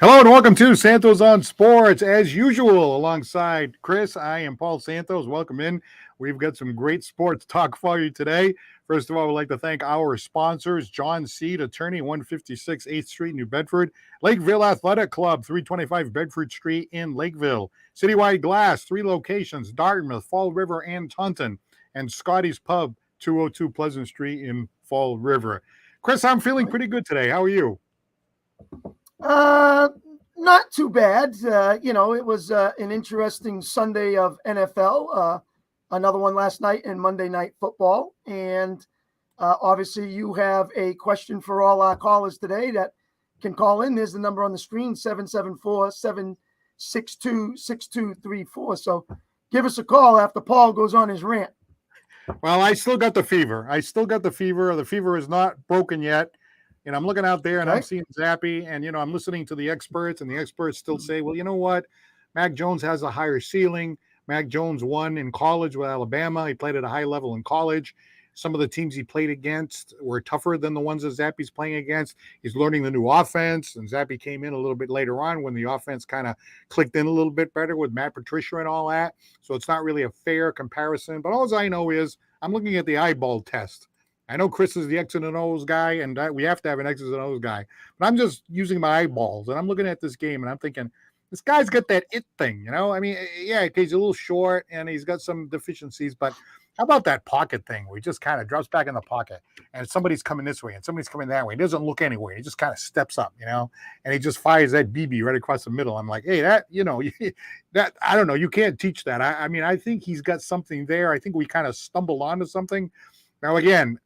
Hello and welcome to Santos on Sports. As usual, alongside Chris, I am Paul Santos. Welcome in. We've got some great sports talk for you today. First of all, we'd like to thank our sponsors, John Seed, attorney, 156 8th Street, New Bedford, Lakeville Athletic Club, 325 Bedford Street in Lakeville, Citywide Glass, 3 locations, Dartmouth, Fall River, and Taunton, and Scotty's Pub, 202 Pleasant Street in Fall River. Chris, I'm feeling pretty good today. How are you? Not too bad. It was an interesting Sunday of NFL. Another one last night in Monday Night Football. And obviously, you have a question for all our callers today that can call in. There's the number on the screen, 774-762-6234. So give us a call after Paul goes on his rant. Well, I still got the fever. The fever is not broken yet. And I'm looking out there and I'm seeing Zappe, and I'm listening to the experts, and the experts still say, well, you know what? Mac Jones has a higher ceiling. Mac Jones won in college with Alabama. He played at a high level in college. Some of the teams he played against were tougher than the ones that Zappe's playing against. He's learning the new offense, and Zappe came in a little bit later on when the offense kind of clicked in a little bit better with Matt Patricia and all that. So it's not really a fair comparison. But all I know is I'm looking at the eyeball test. I know Chris is the X's and O's guy, and we have to have an X's and O's guy. But I'm just using my eyeballs, and I'm looking at this game, and I'm thinking, this guy's got that it thing, I mean, yeah, he's a little short, and he's got some deficiencies, but how about that pocket thing where he just kind of drops back in the pocket, and somebody's coming this way, and somebody's coming that way. He doesn't look anywhere. He just kind of steps up, and he just fires that BB right across the middle. I'm like, hey, that, that, I don't know. You can't teach that. I mean, I think he's got something there. I think we kind of stumbled onto something. Now, again,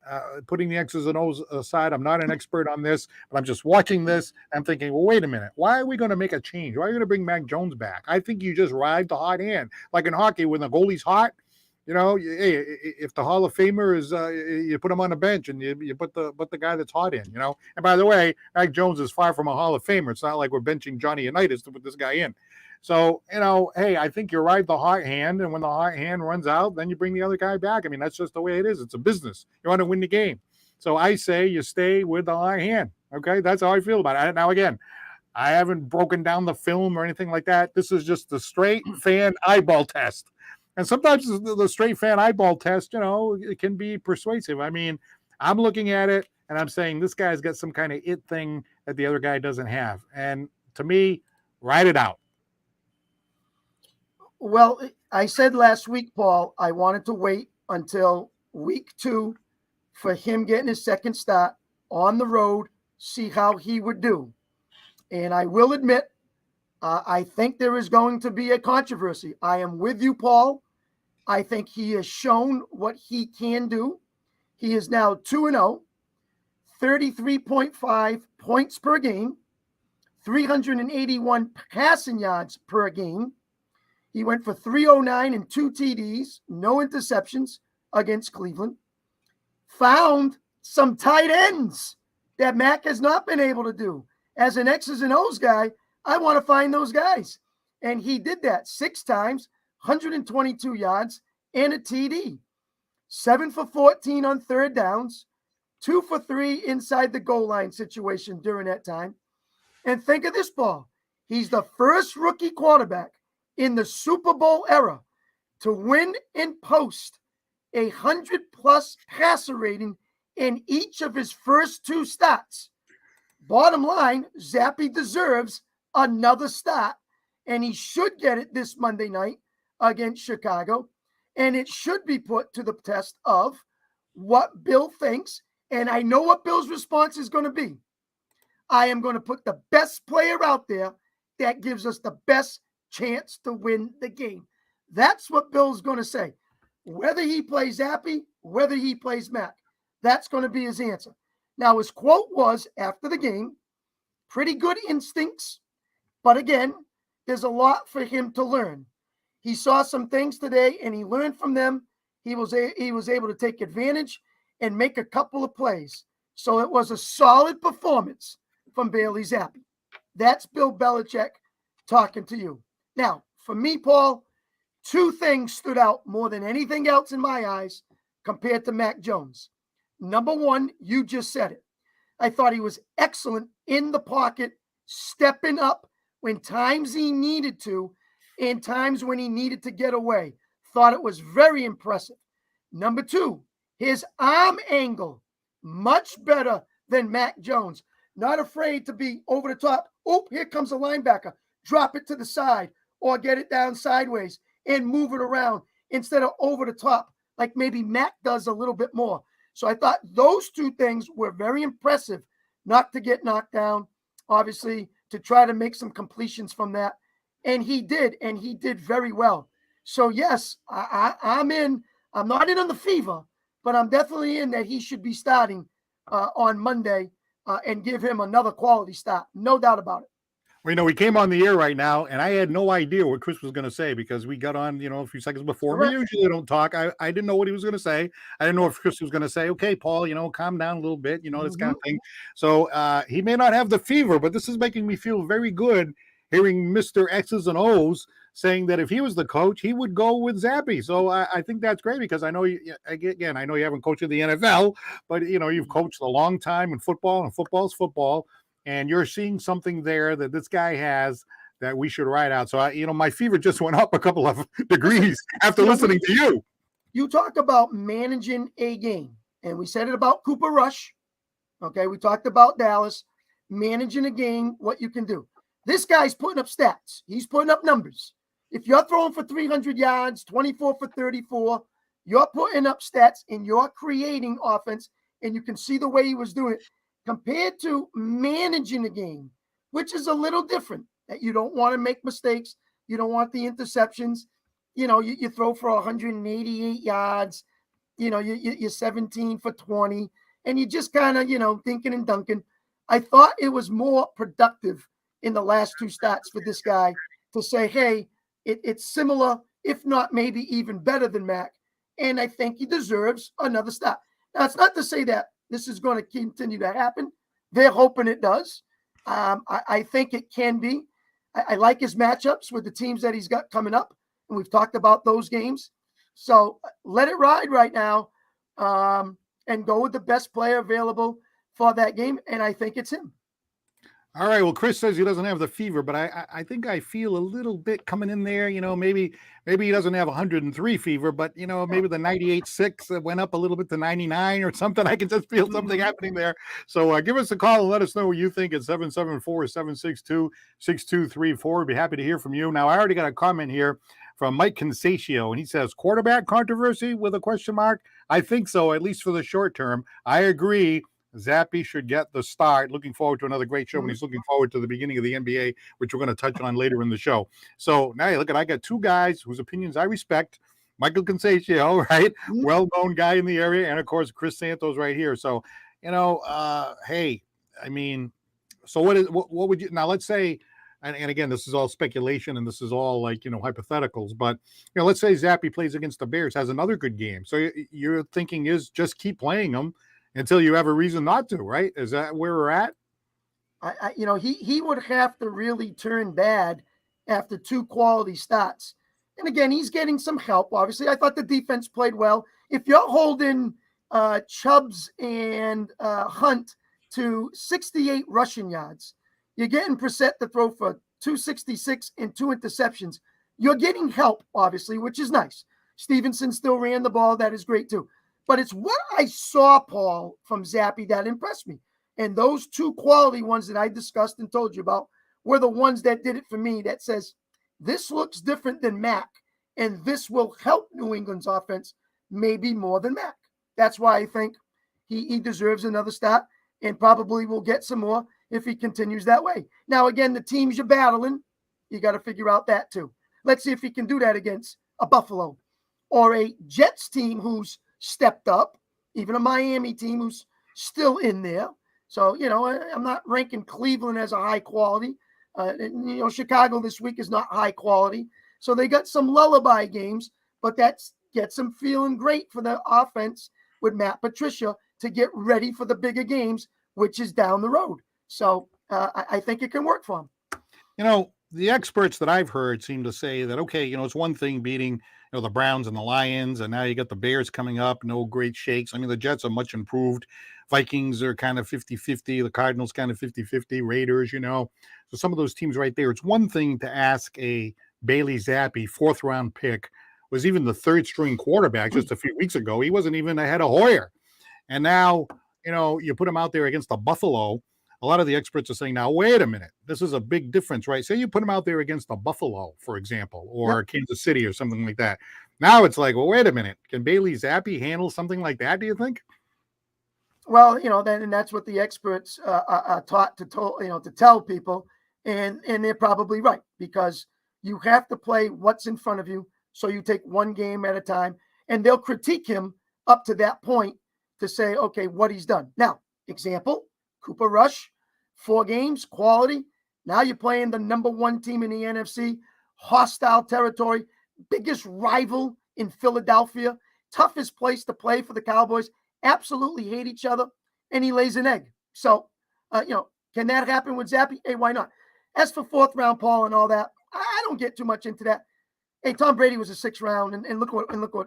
putting the X's and O's aside, I'm not an expert on this, but I'm just watching this. I'm thinking, well, wait a minute. Why are we going to make a change? Why are we going to bring Mac Jones back? I think you just ride the hot hand. Like in hockey, when the goalie's hot, hey, if the Hall of Famer is, you put him on the bench and you put the guy that's hot in, And by the way, Mac Jones is far from a Hall of Famer. It's not like we're benching Johnny Unitas to put this guy in. So, hey, I think you ride the hot hand, and when the hot hand runs out, then you bring the other guy back. I mean, that's just the way it is. It's a business. You want to win the game. So I say you stay with the hot hand. Okay, that's how I feel about it. Now, again, I haven't broken down the film or anything like that. This is just the straight fan eyeball test. And sometimes the straight fan eyeball test, it can be persuasive. I mean, I'm looking at it, and I'm saying this guy's got some kind of it thing that the other guy doesn't have. And to me, ride it out. Well, I said last week, Paul, I wanted to wait until week 2 for him getting his second start on the road, see how he would do. And I will admit, I think there is going to be a controversy. I am with you, Paul. I think he has shown what he can do. He is now 2-0, 33.5 points per game, 381 passing yards per game. He went for 309 and 2 TDs, no interceptions against Cleveland. Found some tight ends that Mac has not been able to do. As an X's and O's guy, I want to find those guys. And he did that 6 times, 122 yards, and a TD. 7 for 14 on third downs, 2 for 3 inside the goal line situation during that time. And think of this, Paul. He's the first rookie quarterback in the Super Bowl era to win and post 100+ passer rating in each of his first 2 starts. Bottom line, Zappe deserves another start, and he should get it this Monday night against Chicago, and it should be put to the test of what Bill thinks, and I know what Bill's response is going to be. I am going to put the best player out there that gives us the best chance to win the game. That's what Bill's going to say. Whether he plays Zappe, whether he plays Mac, that's going to be his answer. Now, his quote was after the game, pretty good instincts, but again, there's a lot for him to learn. He saw some things today and he learned from them. He was able to take advantage and make a couple of plays. So it was a solid performance from Bailey Zappe. That's Bill Belichick talking to you. Now, for me, Paul, 2 things stood out more than anything else in my eyes compared to Mac Jones. Number one, you just said it. I thought he was excellent in the pocket stepping up when times he needed to and times when he needed to get away. Thought it was very impressive. Number 2, his arm angle, much better than Mac Jones. Not afraid to be over the top. Oh, here comes a linebacker. Drop it to the side or get it down sideways and move it around instead of over the top like maybe Mac does a little bit more. So I thought those 2 things were very impressive, not to get knocked down, obviously, to try to make some completions from that. And he did very well. So, yes, I'm in. I'm not in on the fever, but I'm definitely in that he should be starting on Monday and give him another quality start. No doubt about it. Well, we came on the air right now, and I had no idea what Chris was going to say because we got on, a few seconds before. Correct. We usually don't talk. I didn't know what he was going to say. I didn't know if Chris was going to say, okay, Paul, calm down a little bit, this kind of thing. So he may not have the fever, but this is making me feel very good hearing Mr. X's and O's saying that if he was the coach, he would go with Zappe. So I think that's great because I know, I know you haven't coached in the NFL, but, you've coached a long time in football, and football's football. And you're seeing something there that this guy has that we should ride out. So, my fever just went up a couple of degrees after listening to you. You talk about managing a game, and we said it about Cooper Rush. Okay, we talked about Dallas, managing a game, what you can do. This guy's putting up stats. He's putting up numbers. If you're throwing for 300 yards, 24 for 34, you're putting up stats and you're creating offense, and you can see the way he was doing it. Compared to managing a game, which is a little different, that you don't want to make mistakes. You don't want the interceptions. You throw for 188 yards, you're 17 for 20, and you just kind of, thinking and dunking. I thought it was more productive in the last 2 starts for this guy to say, hey, it's similar, if not maybe even better than Mac. And I think he deserves another start. Now, it's not to say that this is going to continue to happen. They're hoping it does. I think it can be. I like his matchups with the teams that he's got coming up, and we've talked about those games. So let it ride right now and go with the best player available for that game, and I think it's him. All right. Well, Chris says he doesn't have the fever, but I think I feel a little bit coming in there. Maybe he doesn't have 103 fever, but maybe the 98.6 went up a little bit to 99 or something. I can just feel something happening there. So give us a call and let us know what you think at 774-762-6234. We'd be happy to hear from you. Now, I already got a comment here from Mike Consaccio, and he says, quarterback controversy with a question mark? I think so, at least for the short term. I agree. Zappe should get the start. Looking forward to another great show, and he's looking forward to the beginning of the NBA, which we're going to touch on later in the show. So now look, I got 2 guys whose opinions I respect. Michael Consaccio, right? Well-known guy in the area, and of course, Chris Santos right here. So, hey, I mean, so what would you, now let's say, and again, this is all speculation and this is all like, hypotheticals, but, let's say Zappe plays against the Bears, has another good game. So your thinking is just keep playing them until you have a reason not to, right? Is that where we're at? He would have to really turn bad after 2 quality starts. And again, he's getting some help. Obviously, I thought the defense played well. If you're holding Chubbs and Hunt to 68 rushing yards, you're getting Brissett to throw for 266 and 2 interceptions. You're getting help, obviously, which is nice. Stevenson still ran the ball. That is great, too. But it's what I saw, Paul, from Zappe that impressed me. And those 2 quality ones that I discussed and told you about were the ones that did it for me, that says, this looks different than Mac, and this will help New England's offense maybe more than Mac. That's why I think he deserves another start and probably will get some more if he continues that way. Now, again, the teams you're battling, you got to figure out that too. Let's see if he can do that against a Buffalo or a Jets team who's stepped up, even a Miami team who's still in there. So, I'm not ranking Cleveland as a high quality. Chicago this week is not high quality. So they got some lullaby games, but that gets them feeling great for the offense with Matt Patricia to get ready for the bigger games, which is down the road. So I think it can work for him. the experts that I've heard seem to say that, okay, it's one thing beating, the Browns and the Lions, and now you got the Bears coming up, no great shakes. I mean, the Jets are much improved. Vikings are kind of 50-50. The Cardinals kind of 50-50. Raiders, So some of those teams right there. It's one thing to ask a Bailey Zappi, fourth round pick, was even the third string quarterback just a few weeks ago. He wasn't even ahead of Hoyer. And now, you put him out there against the Buffalo. A lot of the experts are saying, now, wait a minute. This is a big difference, right? Say you put him out there against the Buffalo, for example, or Kansas City or something like that. Now it's like, well, wait a minute. Can Bailey Zappi handle something like that, do you think? Well, then that's what the experts are taught to tell people. And they're probably right, because you have to play what's in front of you. So you take one game at a time, and they'll critique him up to that point to say, okay, what he's done. Now, example, Cooper Rush, 4 games, quality. Now you're playing the number 1 team in the NFC, hostile territory, biggest rival in Philadelphia, toughest place to play for the Cowboys, absolutely hate each other, and he lays an egg. So, can that happen with Zappe? Hey, why not? As for fourth round, Paul, and all that, I don't get too much into that. Hey, Tom Brady was a 6th round, and look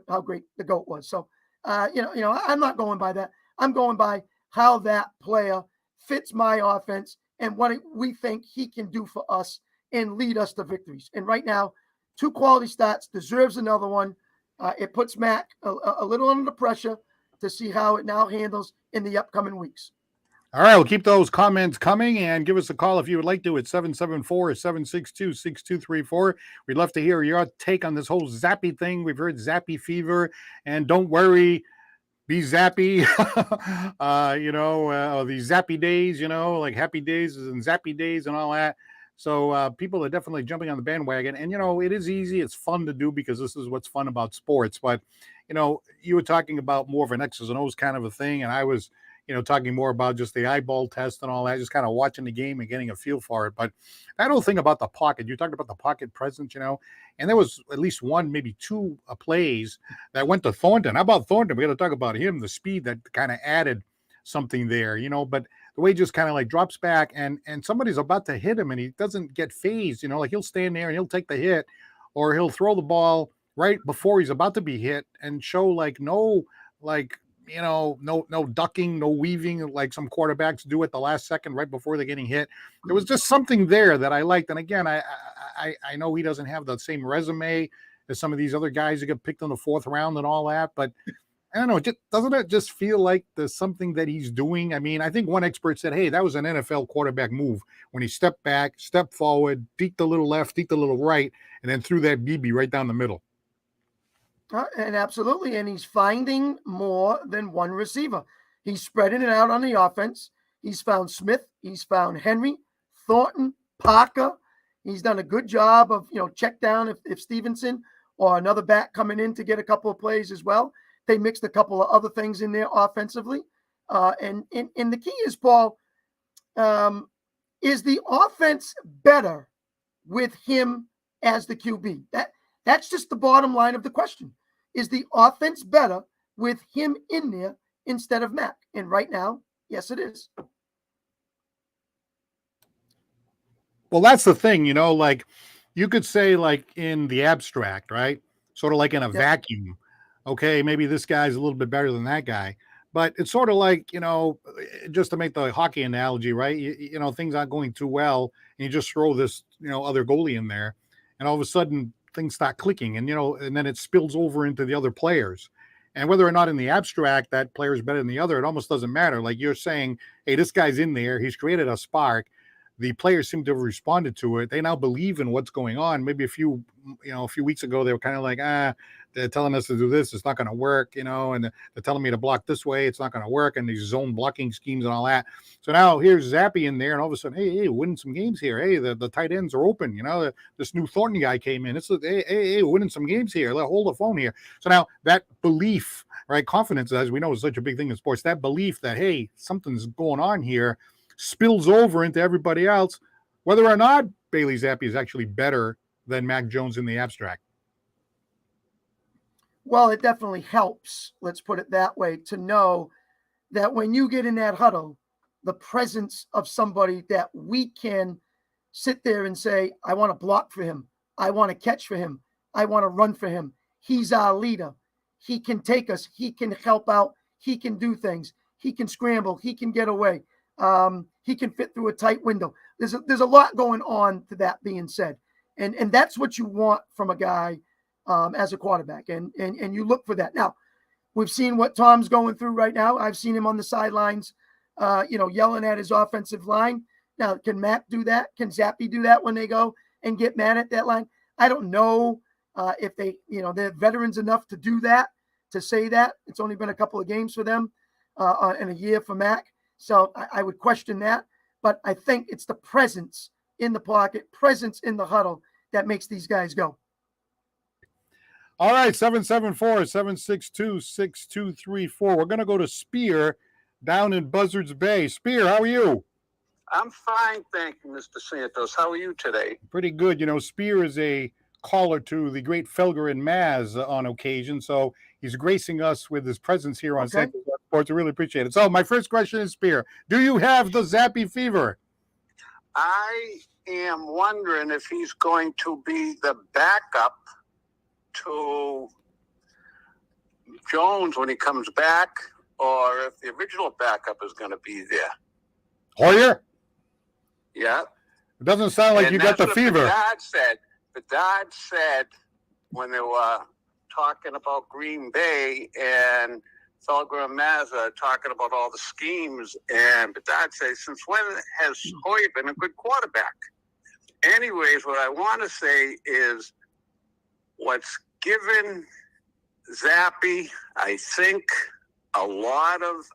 how great the GOAT was. So, I'm not going by that. I'm going by how that player fits my offense and what we think he can do for us and lead us to victories. And right now, 2 quality stats, deserves another one. It puts Mac a little under pressure to see how it now handles in the upcoming weeks. All right, we'll keep those comments coming, and give us a call if you would like to at 774-762-6234. We'd love to hear your take on this whole Zappe thing. We've heard Zappe Fever, and don't worry, be Zappe. These Zappe days, like Happy Days and Zappe days and all that. So people are definitely jumping on the bandwagon, and it is easy. It's fun to do because this is what's fun about sports. But you were talking about more of an X's and O's kind of a thing, and I was talking more about just the eyeball test and all that, just kind of watching the game and getting a feel for it. But that whole thing about the pocket, you talked about the pocket presence, and there was at least one, maybe 2 plays that went to Thornton. How about Thornton? We got to talk about him, the speed that kind of added something there, but the way he just kind of like drops back and somebody's about to hit him and he doesn't get phased, like he'll stand there and he'll take the hit, or he'll throw the ball right before he's about to be hit and show no ducking, no weaving like some quarterbacks do at the last second right before they're getting hit. There was just something there that I liked. And again, I know he doesn't have the same resume as some of these other guys who get picked in the 4th round and all that, but I don't know. Doesn't it just feel like there's something that he's doing? I mean, I think one expert said, hey, that was an NFL quarterback move when he stepped back, stepped forward, deked a little left, deked a little right, and then threw that BB right down the middle. And absolutely. And he's finding more than one receiver. He's spreading it out on the offense. He's found Smith. He's found Henry, Thornton, Parker. He's done a good job of, check down if Stevenson or another back coming in to get a couple of plays as well. They mixed a couple of other things in there offensively. And the key is, Paul, is the offense better with him as the QB? That's just the bottom line of the question. Is the offense better with him in there instead of Mac? And right now, yes, it is. Well, that's the thing, like you could say like in the abstract, right? Sort of like in a vacuum. Okay, maybe this guy's a little bit better than that guy. But it's sort of like, just to make the hockey analogy, right? Things aren't going too well, and you just throw this, other goalie in there, and all of a sudden things start clicking, and and then it spills over into the other players. And whether or not in the abstract that player is better than the other, it almost doesn't matter. Like you're saying, hey, this guy's in there, he's created a spark. The players seem to have responded to it. They now believe in what's going on. Maybe a few weeks ago, they were kind of like, they're telling us to do this. It's not going to work, and they're telling me to block this way. It's not going to work. And these zone blocking schemes and all that. So now here's Zappe in there. And all of a sudden, hey, winning some games here. Hey, the tight ends are open. This new Thornton guy came in. It's hey, winning some games here. Let's hold the phone here. So now that belief, right? Confidence, as we know, is such a big thing in sports. That belief that, hey, something's going on here spills over into everybody else, whether or not Bailey Zappe is actually better than Mac Jones in the abstract. Well, it definitely helps, let's put it that way, to know that when you get in that huddle, the presence of somebody that we can sit there and say, I want to block for him. I want to catch for him. I want to run for him. He's our leader. He can take us. He can help out. He can do things. He can scramble. He can get away. He can fit through a tight window. There's a lot going on to that being said. And that's what you want from a guy as a quarterback. And you look for that. Now, we've seen what Tom's going through right now. I've seen him on the sidelines, yelling at his offensive line. Now, can Mac do that? Can Zappe do that when they go and get mad at that line? I don't know if they're veterans enough to do that, to say that. It's only been a couple of games for them and a year for Mac. So I would question that. But I think it's the presence in the pocket, presence in the huddle that makes these guys go. All right, 774-762-6234. We're going to go to Spear down in Buzzards Bay. Spear, how are you? I'm fine, thank you, Mr. Santos. How are you today? Pretty good. Spear is a caller to the great Felger and Maz on occasion, so he's gracing us with his presence here on Santos Sports. I really appreciate it. So my first question is, Spear, do you have the Zappe Fever? I am wondering if he's going to be the backup to Jones when he comes back, or if the original backup is going to be there. Hoyer? Yeah. It doesn't sound like you got the fever. Bedard said when they were talking about Green Bay and Felger and Mazza talking about all the schemes, and Bedard said, since when has Hoyer been a good quarterback? Anyways, what I want to say is what's given Zappe, I think, a lot of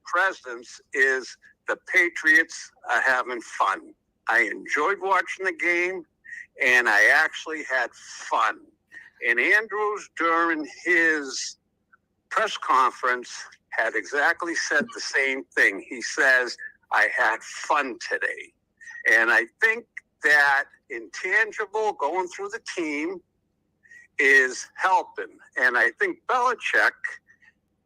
presence is the Patriots are having fun. I enjoyed watching the game, and I actually had fun. And Andrews, during his press conference, had exactly said the same thing. He says, I had fun today. And I think that intangible going through the team is helping. And I think Belichick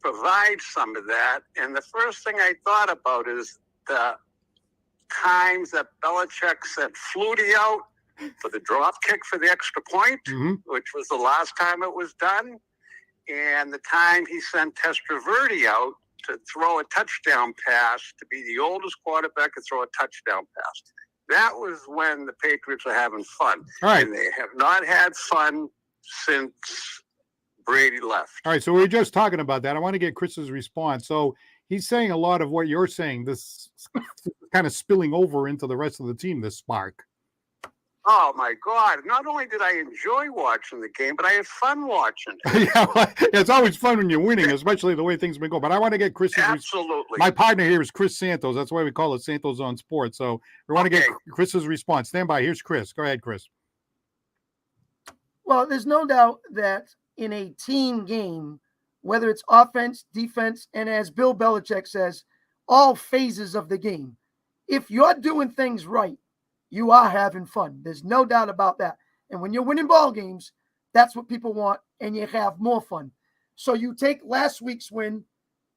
provides some of that. And the first thing I thought about is the times that Belichick sent Flutie out for the drop kick for the extra point, which was the last time it was done, and the time he sent Testaverde out to throw a touchdown pass, to be the oldest quarterback to throw a touchdown pass. That was when the Patriots were having fun. All right. And they have not had fun since Brady left. All right, so we were just talking about that. I want to get Chris's response. So he's saying a lot of what you're saying, this kind of spilling over into the rest of the team, this spark. Oh, my God. Not only did I enjoy watching the game, but I had fun watching it. Yeah, well, it's always fun when you're winning, especially the way things have been going. But I want to get Chris's Absolutely. My partner here is Chris Santos. That's why we call it Santos on Sports. So we want to get Chris's response. Stand by. Here's Chris. Go ahead, Chris. Well, there's no doubt that in a team game, whether it's offense, defense, and as Bill Belichick says, all phases of the game, if you're doing things right, you are having fun. There's no doubt about that. And when you're winning ball games, that's what people want, and you have more fun. So you take last week's win,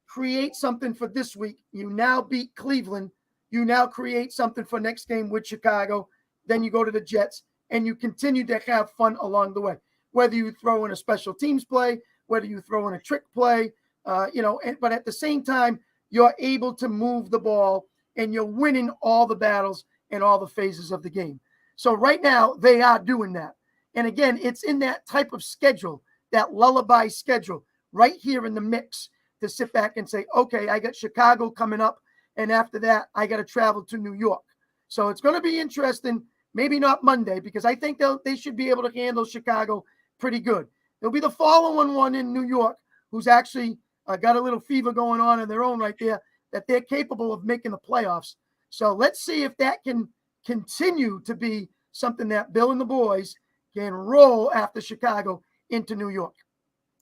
create something for this week. You now beat Cleveland. You now create something for next game with Chicago. Then you go to the Jets, and you continue to have fun along the way. Whether you throw in a special teams play, whether you throw in a trick play, but at the same time, you're able to move the ball, and you're winning all the battles in all the phases of the game. So right now, they are doing that. And again, it's in that type of schedule, that lullaby schedule, right here in the mix to sit back and say, okay, I got Chicago coming up, and after that, I got to travel to New York. So it's going to be interesting. Maybe not Monday, because I think they should be able to handle Chicago pretty good. It'll be the following one in New York, who's actually got a little fever going on in their own right there, that they're capable of making the playoffs. So let's see if that can continue to be something that Bill and the boys can roll after Chicago into New York.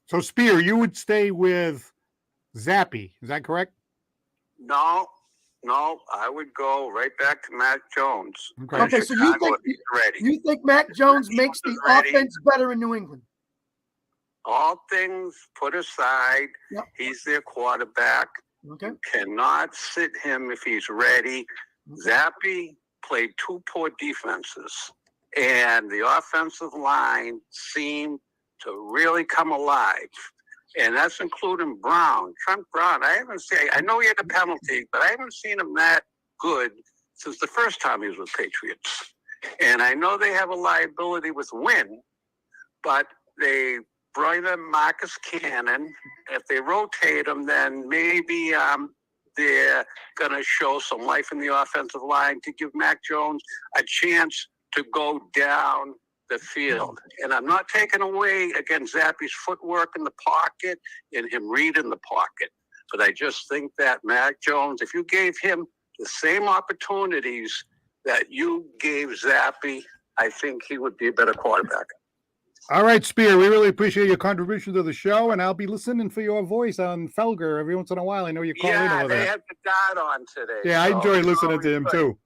So, Spear, you would stay with Zappe. Is that correct? No, I would go right back to Mac Jones. Okay, so you think Mac Jones makes the offense better in New England? All things put aside, He's their quarterback. Okay. You cannot sit him if he's ready. Zappe played two poor defenses, and the offensive line seemed to really come alive. And that's including Brown. Trent Brown, I know he had a penalty, but I haven't seen him that good since the first time he was with Patriots. And I know they have a liability with Wynn, but they bring in Marcus Cannon. If they rotate him, then maybe they're going to show some life in the offensive line to give Mac Jones a chance to go down the field. And I'm not taking away against Zappe's footwork in the pocket and him reading the pocket. But I just think that Mac Jones, if you gave him the same opportunities that you gave Zappe, I think he would be a better quarterback. All right, Spear, we really appreciate your contribution to the show, and I'll be listening for your voice on Felger every once in a while. I know you call in over Yeah, there. they had the dad on today. Yeah, I enjoy listening to him too.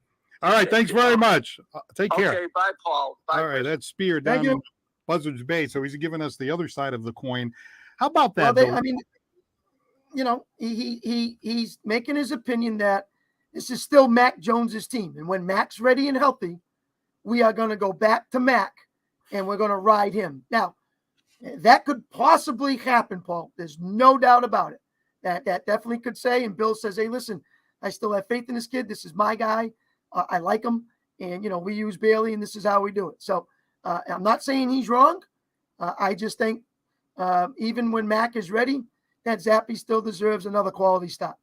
All right, thanks very much. Take care. Okay, bye, Paul. Bye, all right, Chris. that's Spear down in Buzzards Bay, so he's giving us the other side of the coin. How about that? Well, I mean, you know, he's making his opinion that this is still Mac Jones's team, and when Mac's ready and healthy, we are going to go back to Mac, and we're going to ride him. Now, that could possibly happen, Paul. There's no doubt about it. That definitely could say. And Bill says, "Hey, listen, I still have faith in this kid. This is my guy. I like him, and you know, we use Bailey, and this is how we do it." So I'm not saying he's wrong. I just think even when Mac is ready, that Zappe still deserves another quality stop.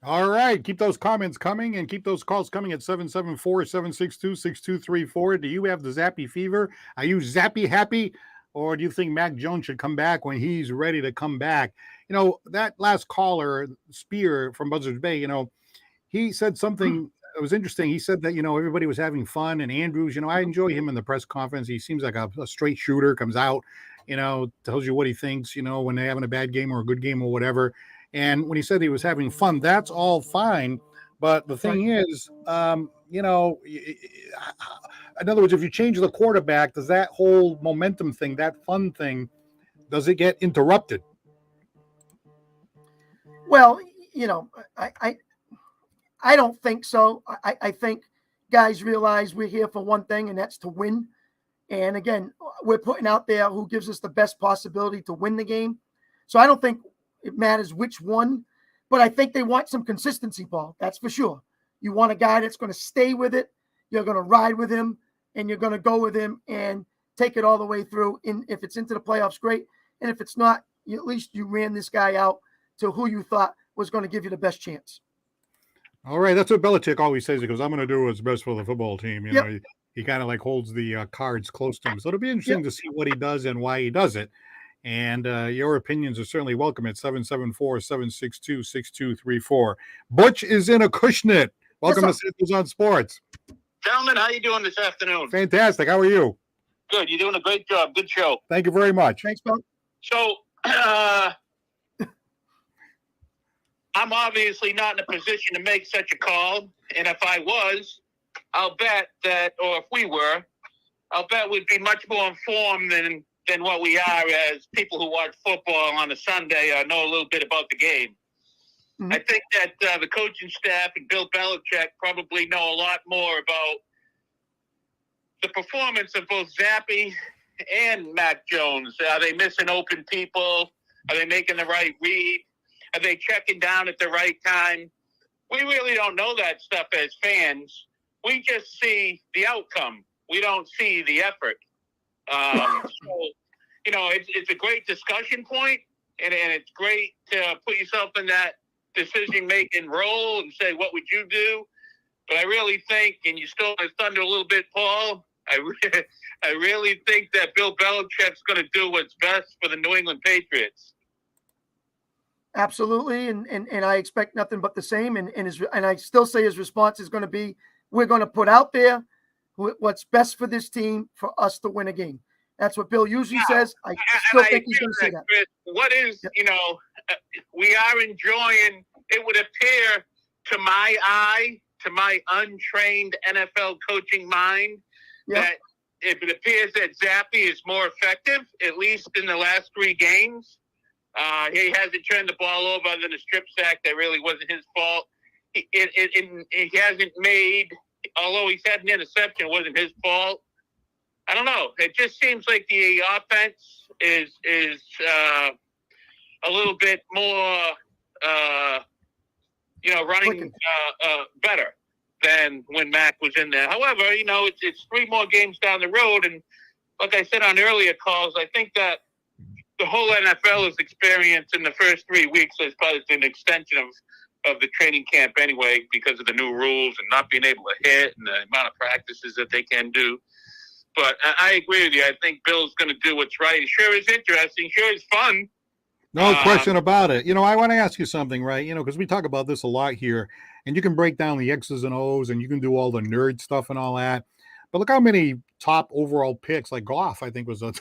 All right. Keep those comments coming and keep those calls coming at 774-762-6234. Do you have the Zappe fever? Are you Zappe happy? Or do you think Mac Jones should come back when he's ready to come back? You know, that last caller, Spear from Buzzards Bay, you know, he said something that was interesting. He said that, you know, everybody was having fun. And Andrews, you know, I enjoy him in the press conference. He seems like a straight shooter, comes out, you know, tells you what he thinks, you know, when they're having a bad game or a good game or whatever. And when he said he was having fun, that's all fine. But the thing is, you know, in other words, if you change the quarterback, does that whole momentum thing, that fun thing, does it get interrupted? Well, you know, I don't think so. I think guys realize we're here for one thing, and that's to win. And again, we're putting out there who gives us the best possibility to win the game. So I don't think it matters which one, but I think they want some consistency, Paul. That's for sure. You want a guy that's going to stay with it. You're going to ride with him, and you're going to go with him and take it all the way through. And if it's into the playoffs, great. And if it's not, at least you ran this guy out to who you thought was going to give you the best chance. All right. That's what Belichick always says. He goes, I'm going to do what's best for the football team. You know, he kind of like holds the cards close to him. So it'll be interesting to see what he does and why he does it. And your opinions are certainly welcome at 774-762-6234. Butch is in Acushnet. Welcome to Samples on Sports. Gentlemen, how you doing this afternoon? Fantastic. How are you? Good. You're doing a great job. Good show. Thank you very much. Thanks, Bill. So, I'm obviously not in a position to make such a call. And if I was, I'll bet that, or if we were, I'll bet we'd be much more informed than what we are as people who watch football on a Sunday or know a little bit about the game. Mm-hmm. I think that the coaching staff and Bill Belichick probably know a lot more about the performance of both Zappe and Mac Jones. Are they missing open people? Are they making the right read? Are they checking down at the right time? We really don't know that stuff as fans. We just see the outcome. We don't see the effort. So, you know, it's a great discussion point, and it's great to put yourself in that decision-making role and say, what would you do? But I really think, and you stole my thunder a little bit, Paul, I really think that Bill Belichick's going to do what's best for the New England Patriots. Absolutely, and I expect nothing but the same. And I still say his response is going to be, we're going to put out there what's best for this team for us to win a game. That's what Bill usually says. I still think he's going to say that. Chris, what is, you know, we are enjoying, it would appear to my eye, to my untrained NFL coaching mind, that if it appears that Zappe is more effective, at least in the last 3 games. He hasn't turned the ball over other than a strip sack that really wasn't his fault. He hasn't made although he's had an interception, it wasn't his fault. I don't know. It just seems like the offense is a little bit more, running better than when Mac was in there. However, it's 3 more games down the road, and like I said on earlier calls, I think that the whole NFL's experience in the first 3 weeks is probably an extension of the training camp anyway, because of the new rules and not being able to hit and the amount of practices that they can do. But I agree with you. I think Bill's going to do what's right. It sure is interesting. Sure is fun. No question about it. I want to ask you something, right? Because we talk about this a lot here, and you can break down the X's and O's, and you can do all the nerd stuff and all that. But look how many top overall picks, like Goff, I think was an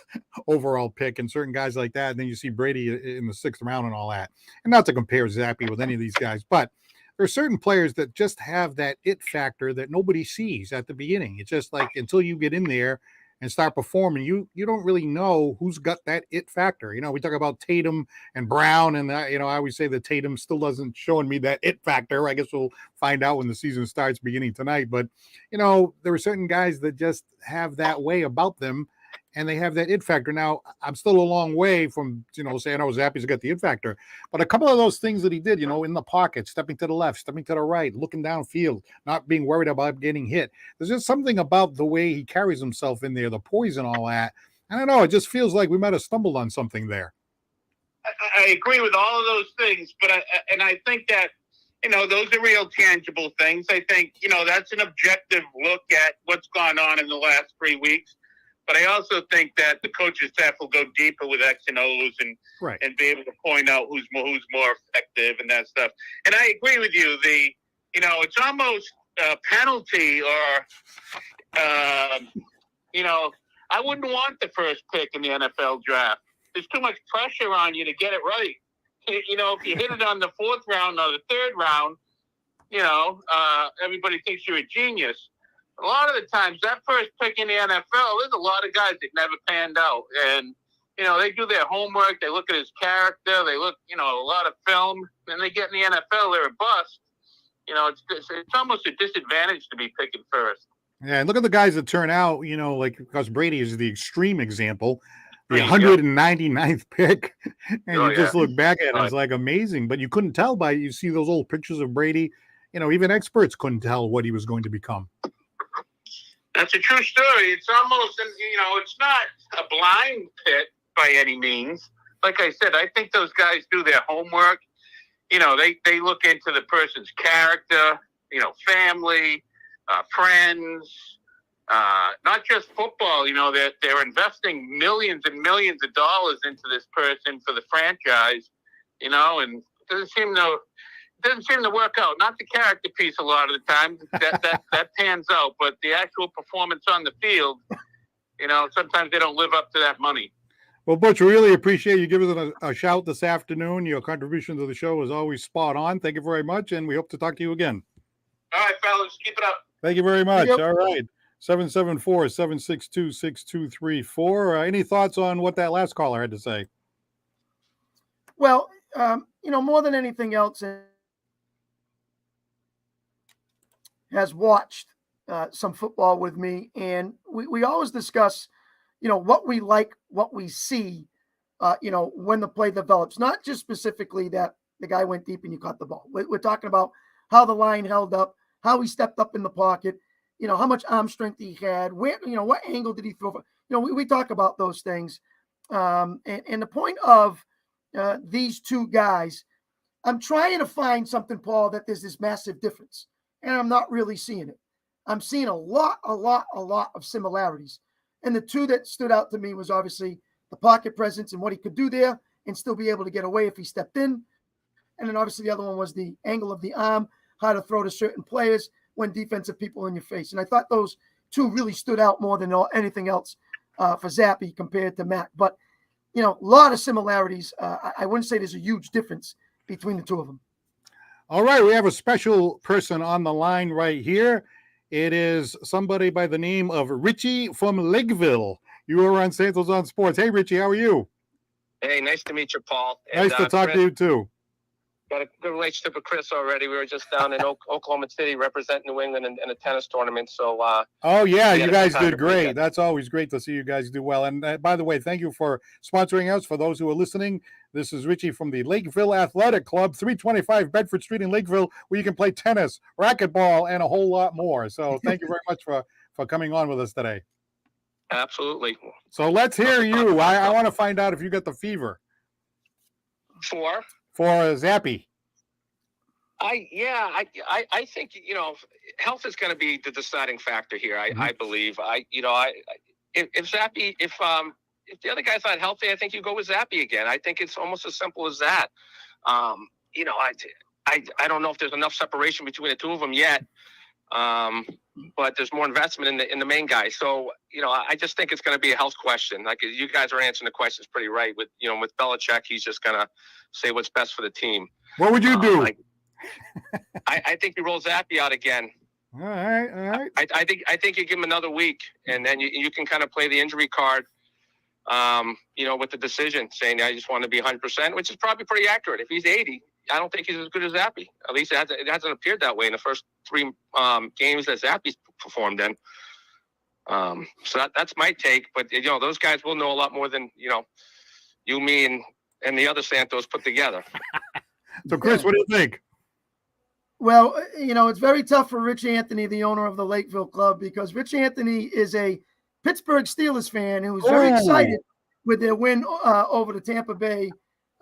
overall pick, and certain guys like that. And then you see Brady in the 6th round and all that. And not to compare Zappe with any of these guys, but there are certain players that just have that it factor that nobody sees at the beginning. It's just like until you get in there and start performing, you don't really know who's got that it factor. We talk about Tatum and Brown, and I always say that Tatum still doesn't showing me that it factor. I guess we'll find out when the season starts beginning tonight. But there are certain guys that just have that way about them, and they have that it factor. Now, I'm still a long way from saying, oh, Zappe's got the it factor, but a couple of those things that he did, in the pocket, stepping to the left, stepping to the right, looking downfield, not being worried about getting hit. There's just something about the way he carries himself in there, the poise and all that. I don't know. It just feels like we might have stumbled on something there. I agree with all of those things, but I think that, those are real tangible things. I think, that's an objective look at what's gone on in the last 3 weeks. But I also think that the coaching staff will go deeper with X and O's and be able to point out who's more effective and that stuff. And I agree with you. It's almost a penalty, or I wouldn't want the first pick in the NFL draft. There's too much pressure on you to get it right. If you hit it on the 4th round or the 3rd round, everybody thinks you're a genius. A lot of the times, that first pick in the NFL, there's a lot of guys that never panned out. And, they do their homework. They look at his character. They look, a lot of film. And they get in the NFL, they're a bust. It's almost a disadvantage to be picking first. Yeah, and look at the guys that turn out, because Brady is the extreme example. The 199th pick. And you just look back at it, it's like amazing. But you couldn't tell you see those old pictures of Brady. Even experts couldn't tell what he was going to become. That's a true story. It's almost, it's not a blind pit by any means. Like I said, I think those guys do their homework. They look into the person's character, family, friends, not just football. They're investing millions and millions of dollars into this person for the franchise, and it doesn't seem to work out. Not the character piece a lot of the time. That pans out, but the actual performance on the field, sometimes they don't live up to that money. Well, Butch, we really appreciate you giving us a shout this afternoon. Your contribution to the show is always spot on. Thank you very much, and we hope to talk to you again. All right, fellas, keep it up. Thank you very much. All right. 774-762-6234. Any thoughts on what that last caller had to say? Well, more than anything else, has watched some football with me, and we always discuss, what we like, what we see, when the play develops. Not just specifically that the guy went deep and you caught the ball. We're talking about how the line held up, how he stepped up in the pocket, how much arm strength he had, where, what angle did he throw for? We talk about those things. And the point of these two guys, I'm trying to find something, Paul, that there's this massive difference. And I'm not really seeing it. I'm seeing a lot of similarities. And the two that stood out to me was obviously the pocket presence and what he could do there and still be able to get away if he stepped in. And then obviously the other one was the angle of the arm, how to throw to certain players when defensive people in your face. And I thought those two really stood out more than anything else for Zappe compared to Mac. But, a lot of similarities. I wouldn't say there's a huge difference between the two of them. All right, we have a special person on the line right here. It is somebody by the name of Richie from Lakeville. You are on Santos on Sports. Hey, Richie, how are you? Hey, nice to meet you, Paul. Nice to talk to you, too. got a good relationship with Chris already. We were just down in Oklahoma City representing New England in a tennis tournament. So, oh yeah, we you had a good guys time did this great. weekend. That's always great to see you guys do well. And by the way, thank you for sponsoring us. For those who are listening, this is Richie from the Lakeville Athletic Club, 325 Bedford Street in Lakeville, where you can play tennis, racquetball, and a whole lot more. So thank you very much for coming on with us today. Absolutely. So let's hear you. I want to find out if you got the fever For Zappe. I think, health is going to be the deciding factor here. I believe. If Zappe, if the other guy's not healthy, I think you go with Zappe again. I think it's almost as simple as that. I don't know if there's enough separation between the two of them yet. But there's more investment in the main guy. So, I just think it's going to be a health question. Like, you guys are answering the questions pretty right. With Belichick, he's just going to say what's best for the team. What would you do? I think you roll Zappe out again. All right. I think you give him another week, and then you can kind of play the injury card, with the decision, saying I just want to be 100%, which is probably pretty accurate. If he's 80, I don't think he's as good as Zappe. At least it hasn't appeared that way in the first 3 games that Zappe's performed in. So that's my take. But, those guys will know a lot more than, you, me, and the other Santos put together. So, Chris, what do you think? Well, it's very tough for Rich Anthony, the owner of the Lakeville Club, because Rich Anthony is a Pittsburgh Steelers fan who was very excited with their win over the Tampa Bay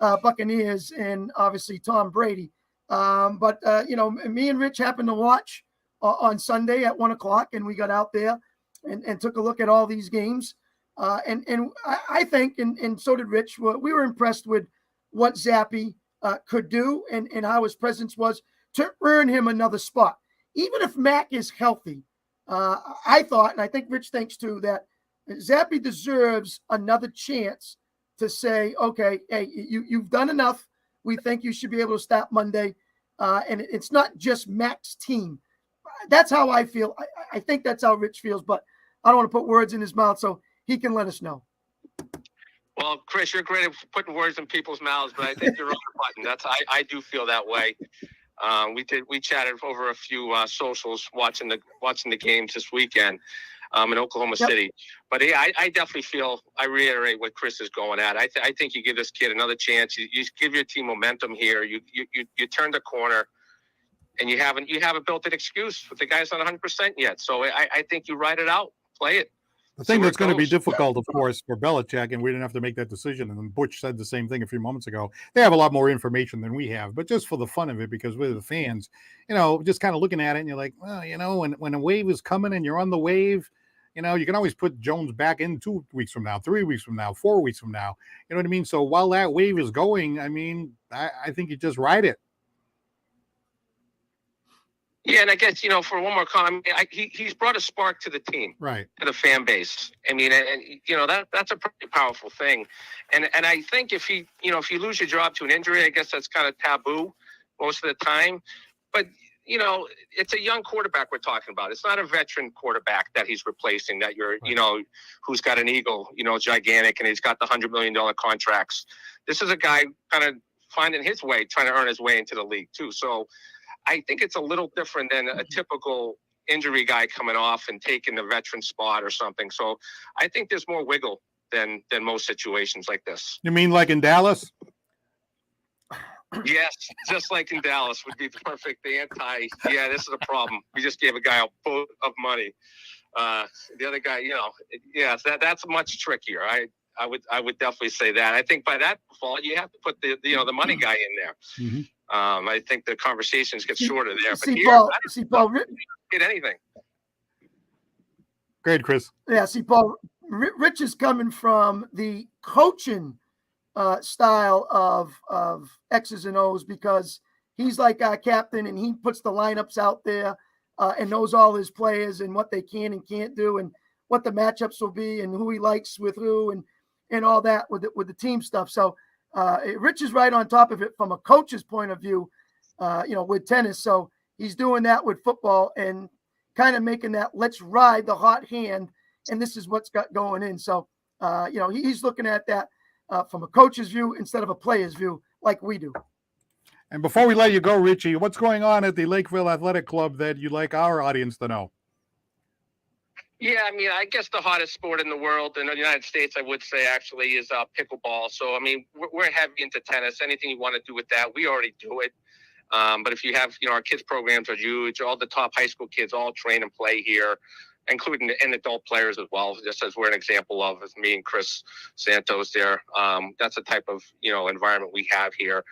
Buccaneers and obviously Tom Brady. But me and Rich happened to watch on Sunday at 1:00, and we got out there and took a look at all these games. And I think, and so did Rich, we were impressed with what Zappe could do and how his presence was to earn him another spot. Even if Mac is healthy, I thought, and I think Rich thinks too, that Zappe deserves another chance to say, okay, hey, you've done enough. We think you should be able to start Monday. And it's not just Mac's team. That's how I feel. I think that's how Rich feels, but I don't want to put words in his mouth, so he can let us know. Well, Chris, you're great at putting words in people's mouths, but I think you're on the button. I do feel that way. We chatted over a few socials watching the games this weekend in Oklahoma City. But yeah, I definitely feel, I reiterate what Chris is going at. I think you give this kid another chance. You give your team momentum here. You turn the corner, and you haven't built an excuse. But the guy's not 100% yet. So I think you ride it out, play it. The thing that's going to be difficult, of course, for Belichick, and we didn't have to make that decision, and Butch said the same thing a few moments ago, they have a lot more information than we have, but just for the fun of it, because we're the fans, just kind of looking at it, and you're like, well, when a wave is coming and you're on the wave, you can always put Jones back in 2 weeks from now, 3 weeks from now, 4 weeks from now. You know what I mean? So while that wave is going, I think you just ride it. Yeah, and I guess, for one more comment, he's brought a spark to the team, right, to the fan base. And that's a pretty powerful thing. And I think if you lose your job to an injury, I guess that's kind of taboo most of the time. But, it's a young quarterback we're talking about. It's not a veteran quarterback that he's replacing that who's got an ego, gigantic, and he's got the $100 million contracts. This is a guy kind of finding his way, trying to earn his way into the league too. So I think it's a little different than a typical injury guy coming off and taking the veteran spot or something. So I think there's more wiggle than most situations like this. You mean like in Dallas? Yes, just like in Dallas would be the perfect anti. Yeah, this is a problem. We just gave a guy a boat of money. The other guy, that's much trickier. I would definitely say that. I think by that default, you have to put the money guy in there. Mm-hmm. I think the conversations get shorter there. But Paul, get anything. Great, Chris. Yeah, Paul, Rich is coming from the coaching style of X's and O's, because he's like our captain and he puts the lineups out there and knows all his players and what they can and can't do and what the matchups will be and who he likes with who and all that with the team stuff. So Rich is right on top of it from a coach's point of view, with tennis. So he's doing that with football and kind of making that let's ride the hot hand. And this is what's got going in. So, he's looking at that from a coach's view instead of a player's view like we do. And before we let you go, Richie, what's going on at the Lakeville Athletic Club that you'd like our audience to know? Yeah, I mean, I guess the hottest sport in the world, in the United States, I would say actually, is pickleball. So, I mean, we're heavy into tennis. Anything you want to do with that, we already do it. But if you have, our kids programs are huge. All the top high school kids all train and play here, including and adult players as well. Just as we're an example of, as me and Chris Santos there. That's the type of environment we have here.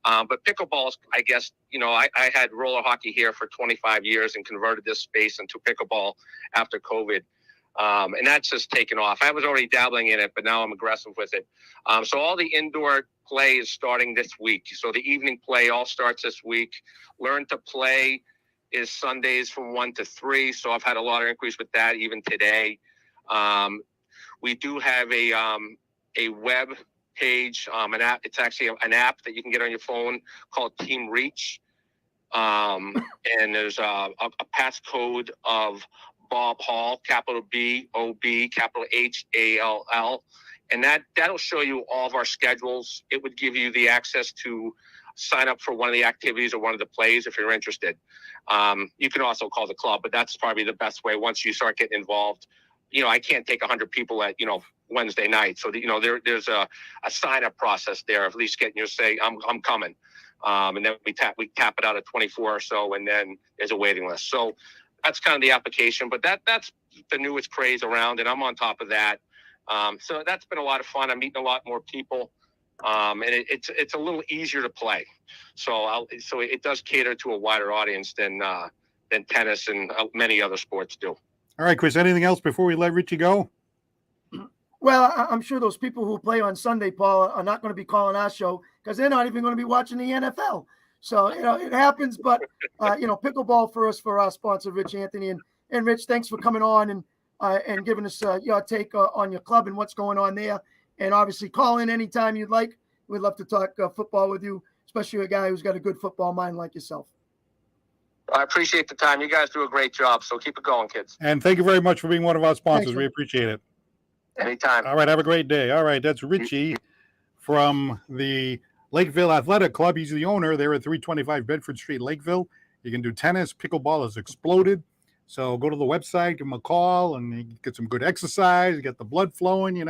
But pickleball, I guess, I had roller hockey here for 25 years and converted this space into pickleball after COVID. And that's just taken off. I was already dabbling in it, but now I'm aggressive with it. So all the indoor play is starting this week. So the evening play all starts this week. Learn to play is Sundays from 1 to 3. So I've had a lot of inquiries with that even today. We do have a web page, an app. It's actually an app that you can get on your phone called Team Reach. And there's a passcode of Bob Hall, capital B-O-B, capital H-A-L-L. And that'll show you all of our schedules. It would give you the access to sign up for one of the activities or one of the plays if you're interested. You can also call the club, but that's probably the best way once you start getting involved. I can't take 100 people at, Wednesday night. So, there's a sign-up process there, at least getting you to say, I'm coming. And then we tap it out at 24 or so, and then there's a waiting list. So that's kind of the application, but that's the newest craze around, and I'm on top of that. So that's been a lot of fun. I'm meeting a lot more people, and it's a little easier to play. So it does cater to a wider audience than tennis and many other sports do. All right, Chris, anything else before we let Richie go? Well, I'm sure those people who play on Sunday, Paul, are not going to be calling our show because they're not even going to be watching the NFL. So, it happens, but, pickleball for our sponsor, Rich Anthony. And Rich, thanks for coming on and giving us your take on your club and what's going on there. And obviously call in anytime you'd like. We'd love to talk football with you, especially a guy who's got a good football mind like yourself. I appreciate the time. You guys do a great job, so keep it going, kids. And thank you very much for being one of our sponsors. Thanks, we appreciate it. Anytime. All right, have a great day. All right, that's Richie from the Lakeville Athletic Club. He's the owner. They're at 325 Bedford Street, Lakeville. You can do tennis. Pickleball has exploded. So go to the website, give them a call, and you get some good exercise. You get the blood flowing, you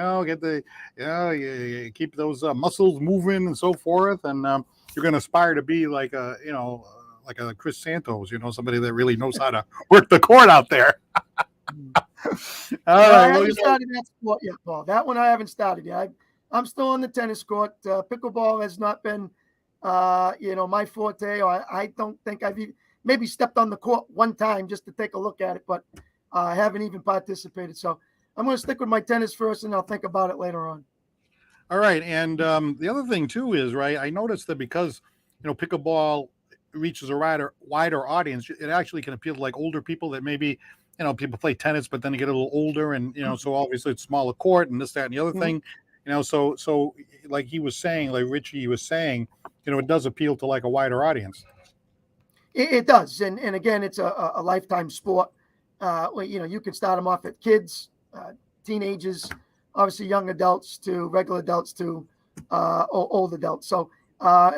keep those muscles moving and so forth. And you're going to aspire to be like a Chris Santos, somebody that really knows how to work the court out there. I haven't started that sport yet, Paul. That one I haven't started yet. I'm still on the tennis court. Pickleball has not been, my forte. Or I don't think I've maybe stepped on the court one time just to take a look at it, but I haven't even participated. So I'm going to stick with my tennis first, and I'll think about it later on. All right, and the other thing too is, right, I noticed that because pickleball reaches a wider audience, it actually can appeal to like older people that maybe people play tennis, but then they get a little older, and so obviously it's smaller court and this, that, and the other thing. So like he was saying, like Richie was saying, it does appeal to like a wider audience. It does, and again, it's a lifetime sport. You can start them off at kids, teenagers, obviously young adults to regular adults to old adults. So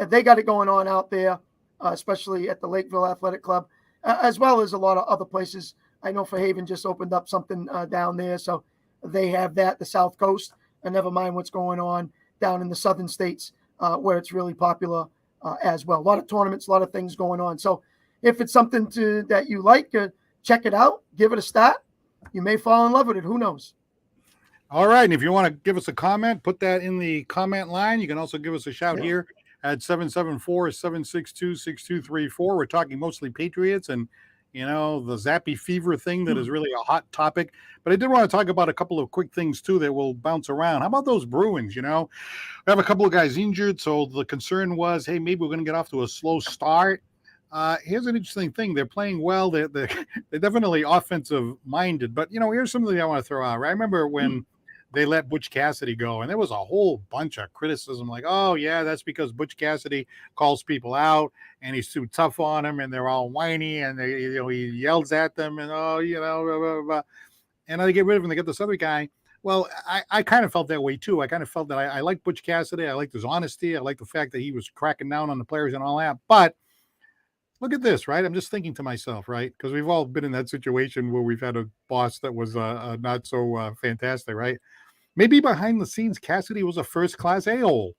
they got it going on out there, especially at the Lakeville Athletic Club, as well as a lot of other places. I know Fairhaven just opened up something down there, so they have that, the South Coast, and never mind what's going on down in the southern states where it's really popular as well. A lot of tournaments, a lot of things going on. So if it's something that you like, check it out, give it a start. You may fall in love with it. Who knows? All right. And if you want to give us a comment, put that in the comment line. You can also give us a shout here at 774-762-6234. We're talking mostly Patriots and the Zappe Fever thing that is really a hot topic. But I did want to talk about a couple of quick things, too, that will bounce around. How about those Bruins, We have a couple of guys injured, so the concern was, hey, maybe we're going to get off to a slow start. Here's an interesting thing. They're playing well. They're definitely offensive-minded. But, here's something I want to throw out. Right? I remember when they let Butch Cassidy go, and there was a whole bunch of criticism like, oh, yeah, that's because Butch Cassidy calls people out, and he's too tough on them, and they're all whiny, and he yells at them, and blah, blah, blah. And they get rid of him. They get this other guy. Well, I kind of felt that way too. I kind of felt that I liked Butch Cassidy. I liked his honesty. I liked the fact that he was cracking down on the players and all that. But look at this, right? I'm just thinking to myself, right? Because we've all been in that situation where we've had a boss that was not so fantastic, right? Maybe behind the scenes, Cassidy was a first class a-hole.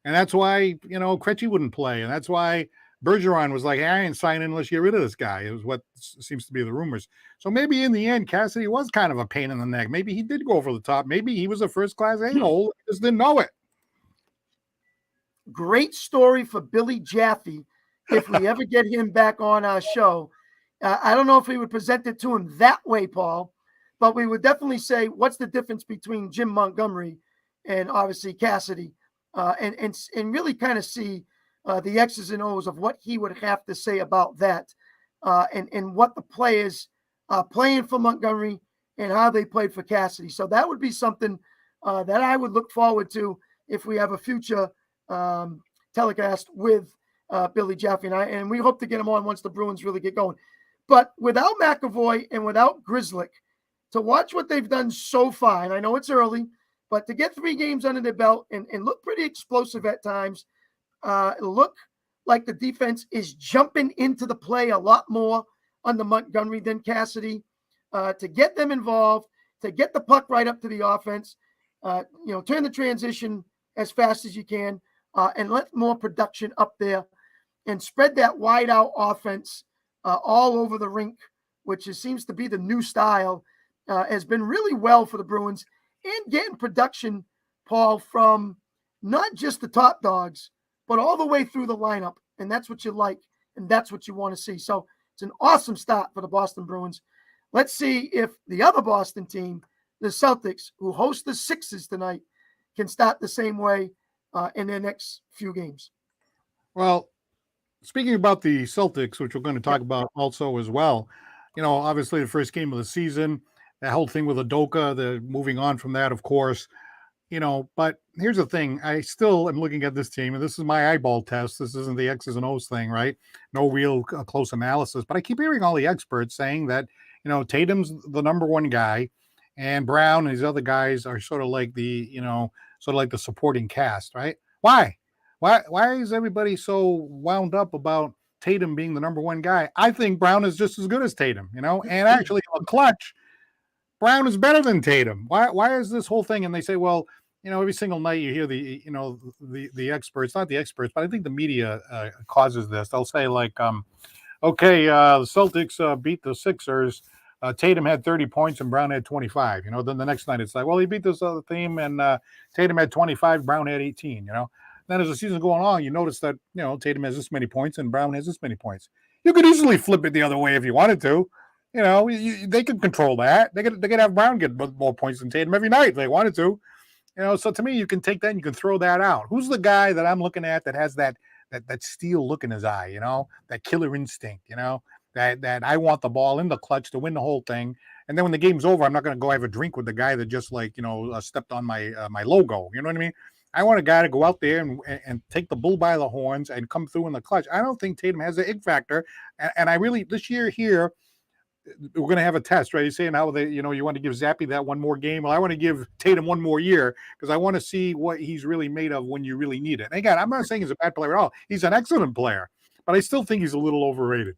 And that's why, Krejci wouldn't play. And that's why Bergeron was like, hey, I ain't signing unless you get rid of this guy, is what seems to be the rumors. So maybe in the end, Cassidy was kind of a pain in the neck. Maybe he did go over the top. Maybe he was a first class a-hole. Just didn't know it. Great story for Billy Jaffe if we ever get him back on our show. I don't know if we would present it to him that way, Paul, but we would definitely say, what's the difference between Jim Montgomery and obviously Cassidy, and really kind of see the X's and O's of what he would have to say about that, and what the players playing for Montgomery and how they played for Cassidy. So that would be something that I would look forward to if we have a future telecast with Billy Jaffe and we hope to get him on once the Bruins really get going. But without McAvoy and without Grzelcyk, to watch what they've done so far, and I know it's early, but to get 3 games under their belt and look pretty explosive at times, look like the defense is jumping into the play a lot more under Montgomery than Cassidy, to get them involved, to get the puck right up to the offense, turn the transition as fast as you can, and let more production up there and spread that wide out offense all over the rink, which seems to be the new style, has been really well for the Bruins, and getting production, Paul, from not just the top dogs, but all the way through the lineup. And that's what you like, and that's what you want to see. So it's an awesome start for the Boston Bruins. Let's see if the other Boston team, the Celtics, who host the Sixers tonight, can start the same way in their next few games. Well, speaking about the Celtics, which we're going to talk about also as well, obviously the first game of the season, that whole thing with Udoka, the moving on from that, of course, but here's the thing. I still am looking at this team, and this is my eyeball test. This isn't the X's and O's thing, right? No real close analysis, but I keep hearing all the experts saying that, Tatum's the number one guy, and Brown and these other guys are sort of like the supporting cast, right? Why? Why is everybody so wound up about Tatum being the number one guy? I think Brown is just as good as Tatum, and actually a clutch, Brown is better than Tatum. Why is this whole thing? And they say, well, every single night you hear the experts, not the experts, but I think the media causes this. They'll say like, okay, the Celtics beat the Sixers. Tatum had 30 points and Brown had 25. Then the next night it's like, well, he beat this other team and Tatum had 25, Brown had 18. Then as the season's going on, you notice that Tatum has this many points and Brown has this many points. You could easily flip it the other way if you wanted to. They could control that. They could have Brown get more points than Tatum every night if they wanted to. So to me, you can take that and you can throw that out. Who's the guy that I'm looking at that has that steel look in his eye, that killer instinct, that I want the ball in the clutch to win the whole thing. And then when the game's over, I'm not going to go have a drink with the guy that just stepped on my logo. You know what I mean? I want a guy to go out there and take the bull by the horns and come through in the clutch. I don't think Tatum has the it factor. And I really, this year here, we're going to have a test, right? You're saying how you want to give Zappe that one more game. Well, I want to give Tatum one more year because I want to see what he's really made of when you really need it. And again, I'm not saying he's a bad player at all. He's an excellent player, but I still think he's a little overrated.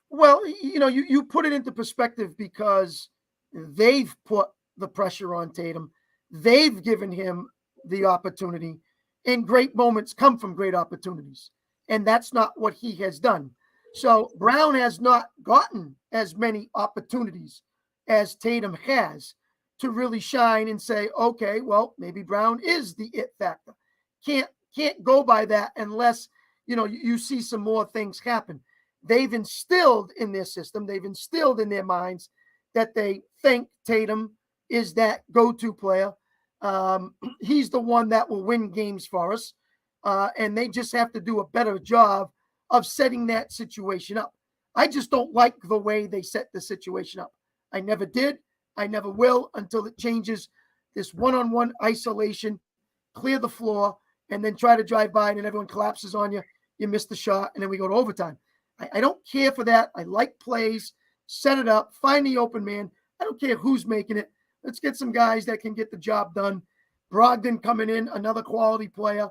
Well, you put it into perspective because they've put the pressure on Tatum. They've given him the opportunity, and great moments come from great opportunities. And that's not what he has done. So Brown has not gotten as many opportunities as Tatum has to really shine and say, okay, well, maybe Brown is the it factor. Can't go by that unless, you see some more things happen. They've instilled in their system, they've instilled in their minds that they think Tatum is that go-to player. He's the one that will win games for us. And they just have to do a better job of setting that situation up. I just don't like the way they set the situation up. I never did. I never will until it changes this one-on-one isolation, clear the floor, and then try to drive by and then everyone collapses on you. You miss the shot, and then we go to overtime. I don't care for that. I like plays, set it up, find the open man. I don't care who's making it. Let's get some guys that can get the job done. Brogdon coming in, another quality player.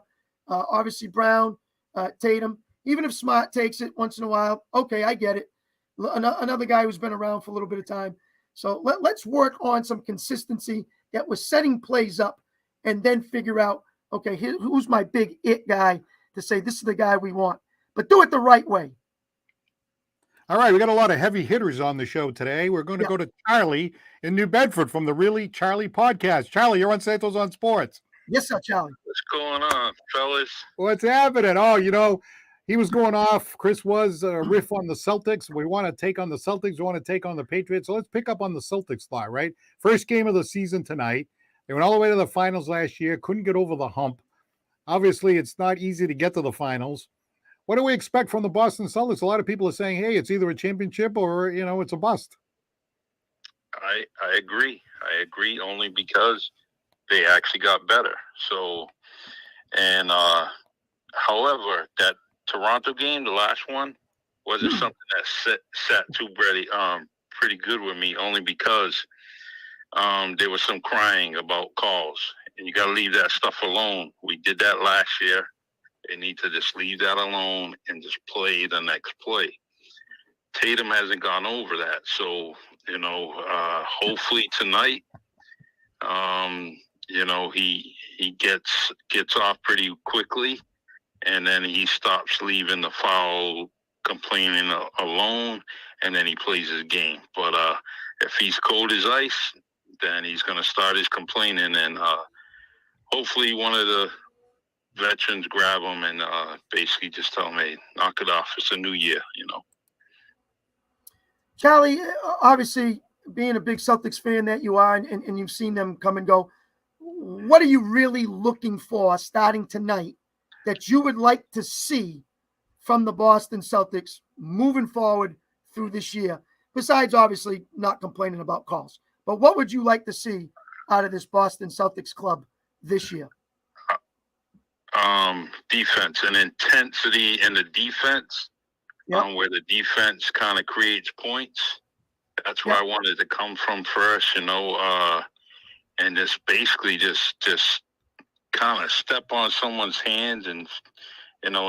Obviously Brown, Tatum. Even if Smart takes it once in a while, okay, I get it. Another guy who's been around for a little bit of time. So let's work on some consistency that we're setting plays up and then figure out, okay, who's my big it guy to say this is the guy we want. But do it the right way. All right, we got a lot of heavy hitters on the show today. We're going to go to Charlie in New Bedford from the Really Charlie podcast. Charlie, you're on Santos on Sports. Yes, sir, Charlie. What's going on, fellas? What's happening? Oh, he was going off. Chris was riff on the Celtics. We want to take on the Celtics. We want to take on the Patriots. So let's pick up on the Celtics thought, right? First game of the season tonight. They went all the way to the finals last year. Couldn't get over the hump. Obviously, it's not easy to get to the finals. What do we expect from the Boston Celtics? A lot of people are saying, hey, it's either a championship or, it's a bust. I agree. I agree only because they actually got better. So, and however, that Toronto game, the last one, wasn't something that sat too pretty good with me, only because there was some crying about calls. And you got to leave that stuff alone. We did that last year. They need to just leave that alone and just play the next play. Tatum hasn't gone over that. So, hopefully tonight, he gets off pretty quickly, and then he stops leaving the foul complaining alone, and then he plays his game. But if he's cold as ice, then he's going to start his complaining, and hopefully one of the veterans grab him and basically just tell him, hey, knock it off. It's a new year, Charlie, obviously, being a big Celtics fan that you are, and you've seen them come and go, what are you really looking for starting tonight that you would like to see from the Boston Celtics moving forward through this year, besides obviously not complaining about calls? But what would you like to see out of this Boston Celtics club this year? Defense and intensity in the defense, where the defense kind of creates points. That's where I wanted to come from first, and just basically just kind of step on someone's hands and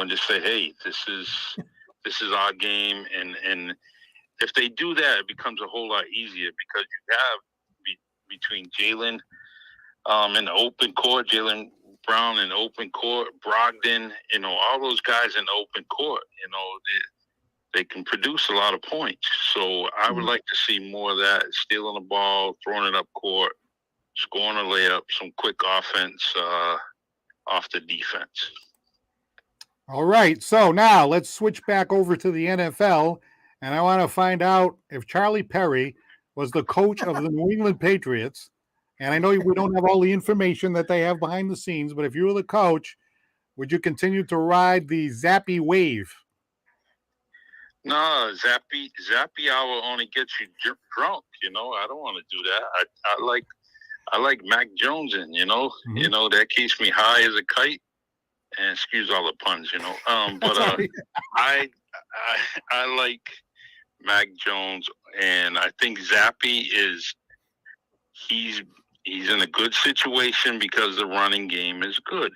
just say, hey, this is our game. And if they do that, it becomes a whole lot easier, because you have between Jaylen in the open court, Jaylen Brown in the open court, Brogdon, all those guys in the open court, they can produce a lot of points. So I would like to see more of that, stealing the ball, throwing it up court, scoring a layup, some quick offense off the defense. All right. So now let's switch back over to the NFL. And I want to find out if Charlie Perry was the coach of the New England Patriots. And I know we don't have all the information that they have behind the scenes, but if you were the coach, would you continue to ride the Zappe wave? No, Zappe hour only gets you drunk. I don't want to do that. I like Mac Jones in. That keeps me high as a kite. And excuse all the puns, But I like Mac Jones, and I think Zappe he's in a good situation because the running game is good.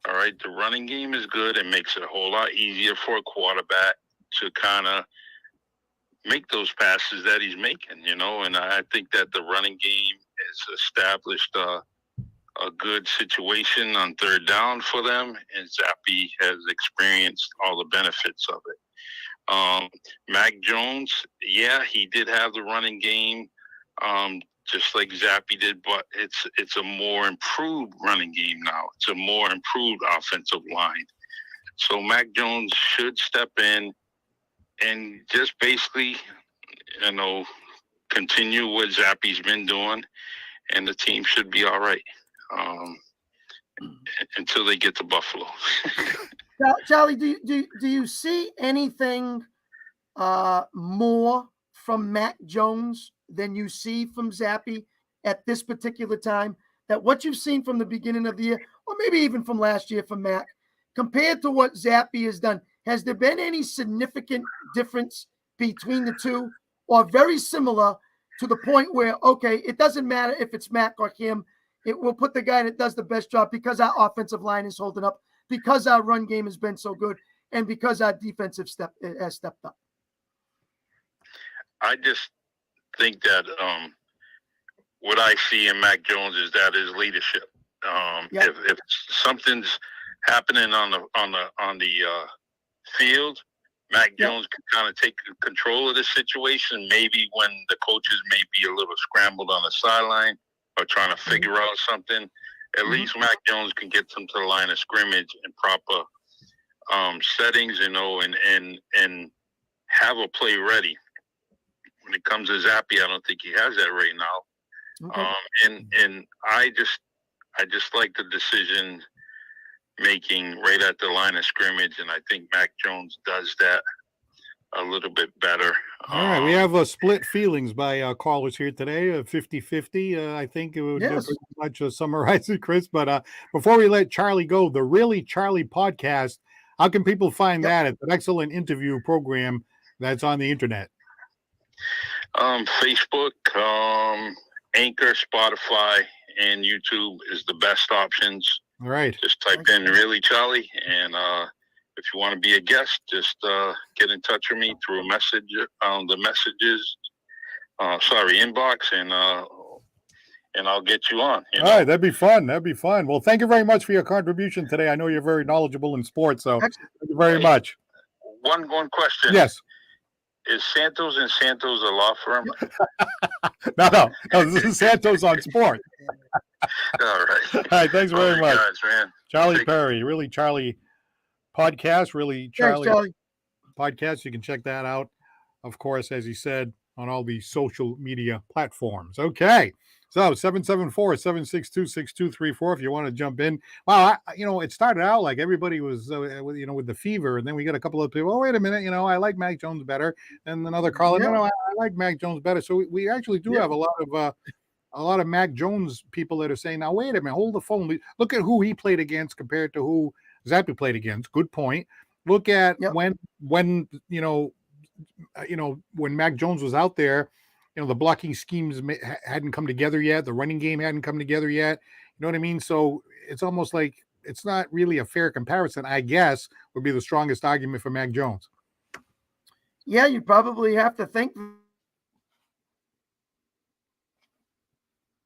All right, the running game is good. It makes it a whole lot easier for a quarterback to kind of make those passes that he's making, and I think that the running game has established a good situation on third down for them, and Zappe has experienced all the benefits of it. Mac Jones, he did have the running game, just like Zappe did, but it's a more improved running game now. It's a more improved offensive line. So Mac Jones should step in and just basically, continue what Zappe's been doing, and the team should be all right until they get to Buffalo. Now, Charlie, do you see anything more from Mac Jones than you see from Zappe at this particular time? That what you've seen from the beginning of the year, or maybe even from last year from Mac, compared to what Zappe has done, has there been any significant difference between the two, or very similar to the point where, okay, it doesn't matter if it's Mac or him. It will put the guy that does the best job because our offensive line is holding up, because our run game has been so good, and because our defensive has stepped up. I just think that what I see in Mac Jones is that his leadership. If something's happening on the field, Mac Jones can kind of take control of the situation. Maybe when the coaches may be a little scrambled on the sideline or trying to figure out something, at least Mac Jones can get them to the line of scrimmage in proper settings, and have a play ready. When it comes to Zappe, I don't think he has that right now. Okay. And I just like the decision making right at the line of scrimmage, and I think Mac Jones does that a little bit better. All right, we have split feelings by callers here today, 50-50. I think it would pretty much summarize it, Chris. But before we let Charlie go, the Really Charlie podcast, how can people find that? It's an excellent interview program that's on the internet. Facebook, Anchor, Spotify, and YouTube is the best options. All right. Just type in Really Charlie, and if you want to be a guest, just get in touch with me through a message on the messages, inbox, and I'll get you on. All right, that'd be fun. Well, thank you very much for your contribution today. I know you're very knowledgeable in sports, so thank you very much. One question. Yes. Is Santos and Santos a law firm? No, this is Santos on Sport. All right. All right, thanks very much. Guys, man. Charlie Perry, Really Charlie podcast, Really Charlie podcast. You can check that out, of course, as he said, on all the social media platforms. Okay. So 774-762-6234 if you want to jump in. Wow, it started out like everybody was, with the fever, and then we got a couple of people, oh, wait a minute, I like Mac Jones better. And another caller, no, I like Mac Jones better. So we actually do have a lot of Mac Jones people that are saying, now, wait a minute, hold the phone. Look at who he played against compared to who Zappe played against. Good point. Look at when Mac Jones was out there, the blocking schemes hadn't come together yet. The running game hadn't come together yet. You know what I mean? So it's almost like it's not really a fair comparison, I guess, would be the strongest argument for Mac Jones. Yeah, you probably have to think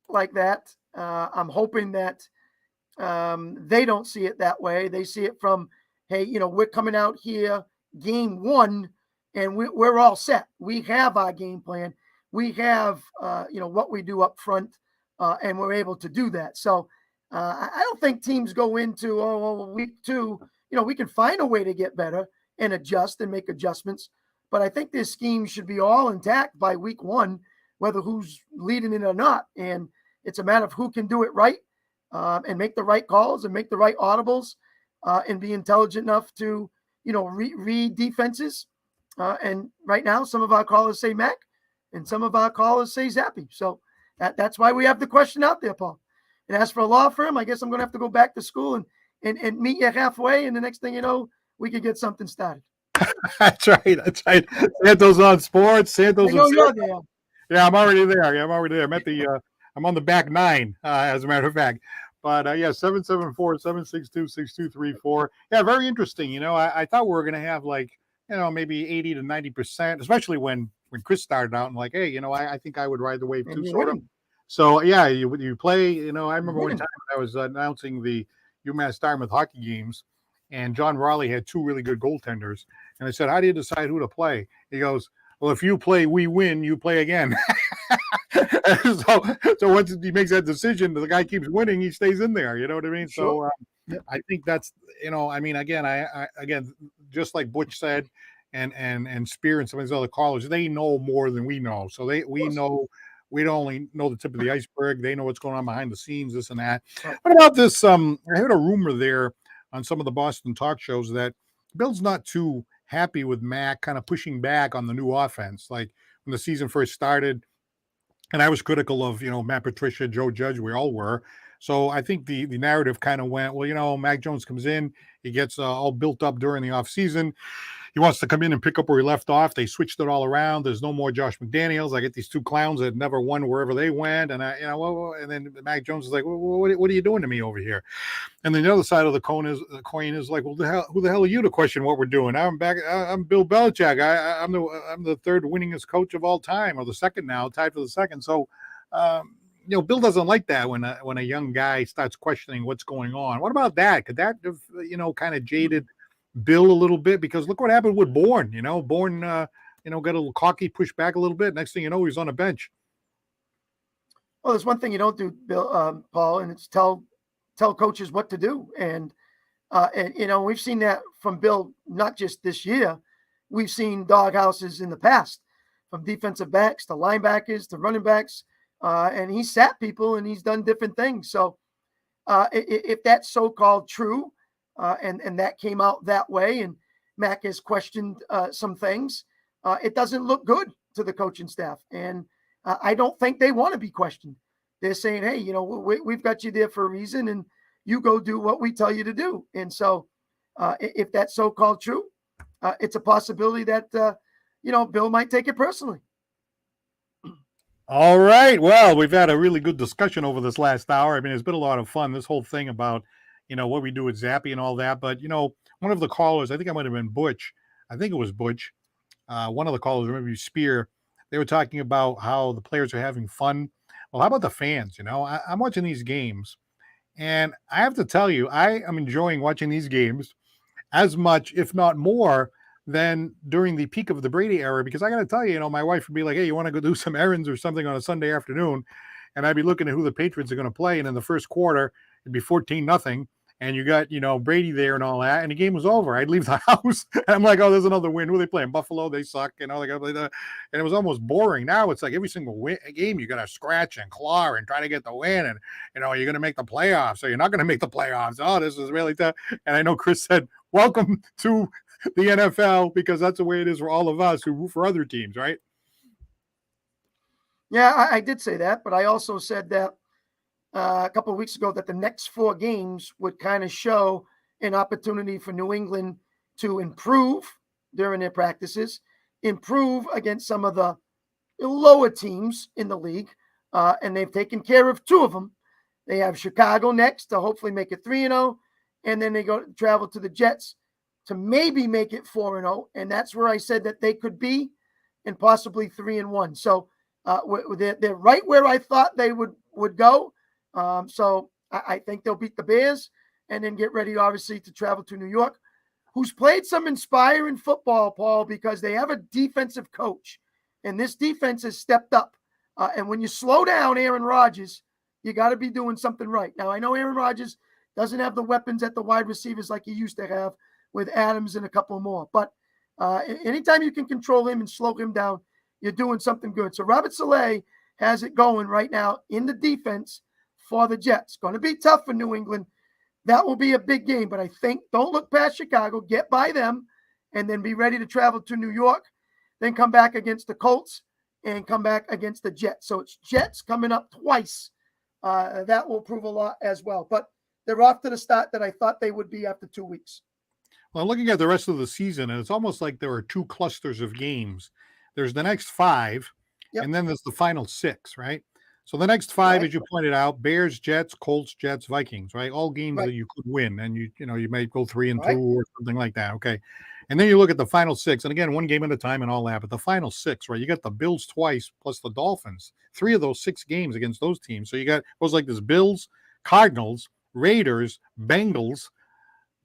like that. I'm hoping that they don't see it that way. They see it from, hey, we're coming out here game one, and we're all set. We have our game plan. We have, what we do up front, and we're able to do that. So I don't think teams go into week two. We can find a way to get better and adjust and make adjustments. But I think this scheme should be all intact by week one, whether who's leading it or not. And it's a matter of who can do it right and make the right calls and make the right audibles and be intelligent enough to, read defenses. And right now, some of our callers say Mac, and some of our callers say Zappe. So that's why we have the question out there, Paul. And as for a law firm, I guess I'm going to have to go back to school and meet you halfway. And the next thing you know, we could get something started. That's right. Santos on Sports. Santos. I know you're there. Yeah, I'm already there. I'm on the back nine, as a matter of fact. But 774-762-6234. Yeah, very interesting. I thought we were going to have maybe 80 to 90%, especially when Chris started out and hey, I think I would ride the wave too, sort of. So yeah, you play, I remember one time I was announcing the UMass Dartmouth hockey games, and John Raleigh had two really good goaltenders. And I said, how do you decide who to play? He goes, well, if you play, we win, you play again. so once he makes that decision, the guy keeps winning, he stays in there. You know what I mean? Sure. So I think that's, again, just like Butch said, and Spear and some of these other callers, they know more than we know. So we know, we don't only know the tip of the iceberg. They know what's going on behind the scenes, this and that. What about this? I heard a rumor there on some of the Boston talk shows that Bill's not too happy with Mac kind of pushing back on the new offense. Like when the season first started, and I was critical of, Matt Patricia, Joe Judge, we all were. So I think the narrative kind of went, well, Mac Jones comes in, he gets all built up during the offseason. he wants to come in and pick up where he left off. They switched it all around. There's no more Josh McDaniels. I get these two clowns that never won wherever they went, and and then Mac Jones is like, well, what are you doing to me over here? And then the other side of the coin is like, well, who the hell are you to question what we're doing? I'm back. I'm Bill Belichick. I'm the third winningest coach of all time, or the second now, tied for the second. So, Bill doesn't like that when a young guy starts questioning what's going on. What about that? Could that have, kind of jaded Bill a little bit? Because look what happened with Bourne. Bourne, got a little cocky, pushed back a little bit. Next thing you know, he's on a bench. Well, there's one thing you don't do, Bill, Paul, and it's tell coaches what to do. And we've seen that from Bill, not just this year. We've seen doghouses in the past, from defensive backs to linebackers to running backs. And he sat people and he's done different things. So if that's so-called true, and that came out that way, and Mac has questioned some things, it doesn't look good to the coaching staff. And I don't think they want to be questioned. They're saying, hey, we've got you there for a reason, and you go do what we tell you to do. And so if that's so-called true, it's a possibility that, Bill might take it personally. All right. Well, we've had a really good discussion over this last hour. I mean, it's been a lot of fun, this whole thing about, what we do with Zappe and all that. But, one of the callers, I think I might have been Butch. I think it was Butch. One of the callers, maybe Spear, they were talking about how the players are having fun. Well, how about the fans? I'm watching these games, and I have to tell you, I am enjoying watching these games as much, if not more, than during the peak of the Brady era, because I got to tell you, my wife would be like, hey, you want to go do some errands or something on a Sunday afternoon? And I'd be looking at who the Patriots are going to play. And in the first quarter, it'd be 14-0. And you got, Brady there and all that. And the game was over. I'd leave the house. And I'm like, oh, there's another win. Who are they playing? Buffalo. They suck. They got to play and it was almost boring. Now it's like every single game, you got to scratch and claw and try to get the win. And, you're going to make the playoffs. Or you're not going to make the playoffs. Oh, this is really tough. And I know Chris said, welcome to the NFL, because that's the way it is for all of us who root for other teams, right? Yeah, I did say that, but I also said that a couple of weeks ago that the next 4 games would kind of show an opportunity for New England to improve during their practices, improve against some of the lower teams in the league, and they've taken care of 2 of them. They have Chicago next to hopefully make it 3-0, and then they travel to the Jets to maybe make it 4-0, and that's where I said that they could be, and possibly 3-1. So they're right where I thought they would go. So I think they'll beat the Bears and then get ready, obviously, to travel to New York, who's played some inspiring football, Paul, because they have a defensive coach, and this defense has stepped up. And when you slow down Aaron Rodgers, you got to be doing something right. Now, I know Aaron Rodgers doesn't have the weapons at the wide receivers like he used to have, with Adams and a couple more. But anytime you can control him and slow him down, you're doing something good. So Robert Saleh has it going right now in the defense for the Jets. Going to be tough for New England. That will be a big game. But I think don't look past Chicago. Get by them and then be ready to travel to New York. Then come back against the Colts and come back against the Jets. So it's Jets coming up twice. That will prove a lot as well. But they're off to the start that I thought they would be after 2 weeks. Well, looking at the rest of the season, and it's almost like there are 2 clusters of games. There's the next 5, and then there's the final 6, right? So the next 5, as you pointed out, Bears, Jets, Colts, Jets, Vikings, right? All games that you could win, and you may go 3-2 or something like that. Okay. And then you look at the final 6, and again, 1 game at a time and all that, but the final 6, right? You got the Bills twice plus the Dolphins. 3 of those 6 games against those teams. So you got, it was like this: Bills, Cardinals, Raiders, Bengals,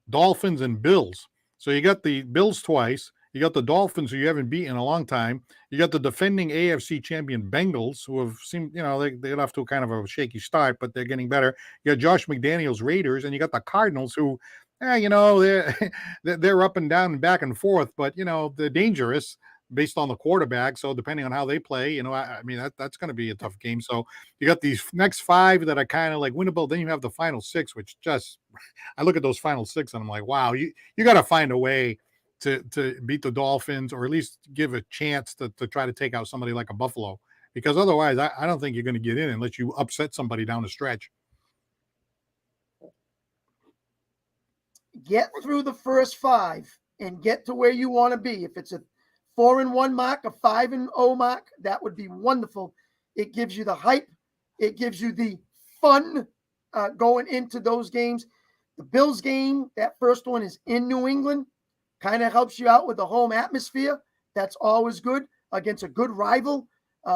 Dolphins, and Bills. So you got the Bills twice. You got the Dolphins, who you haven't beaten in a long time. You got the defending AFC champion Bengals, who have seemed, they got off to a kind of a shaky start, but they're getting better. You got Josh McDaniels' Raiders, and you got the Cardinals, who, they're up and down and back and forth, but they're dangerous based on the quarterback. So depending on how they play, that's going to be a tough game. So you got these next 5 that are kind of like winnable. Then you have the final 6, which just, I look at those final 6 and I'm like, wow, you got to find a way to beat the Dolphins, or at least give a chance to try to take out somebody like a Buffalo, because otherwise I don't think you're going to get in unless you upset somebody down the stretch. Get through the first 5 and get to where you want to be. If it's a 4-1 mark, a 5-0 mark, that would be wonderful. It gives you the hype. It gives you the fun going into those games. The Bills game, that first one is in New England, kind of helps you out with the home atmosphere. That's always good against a good rival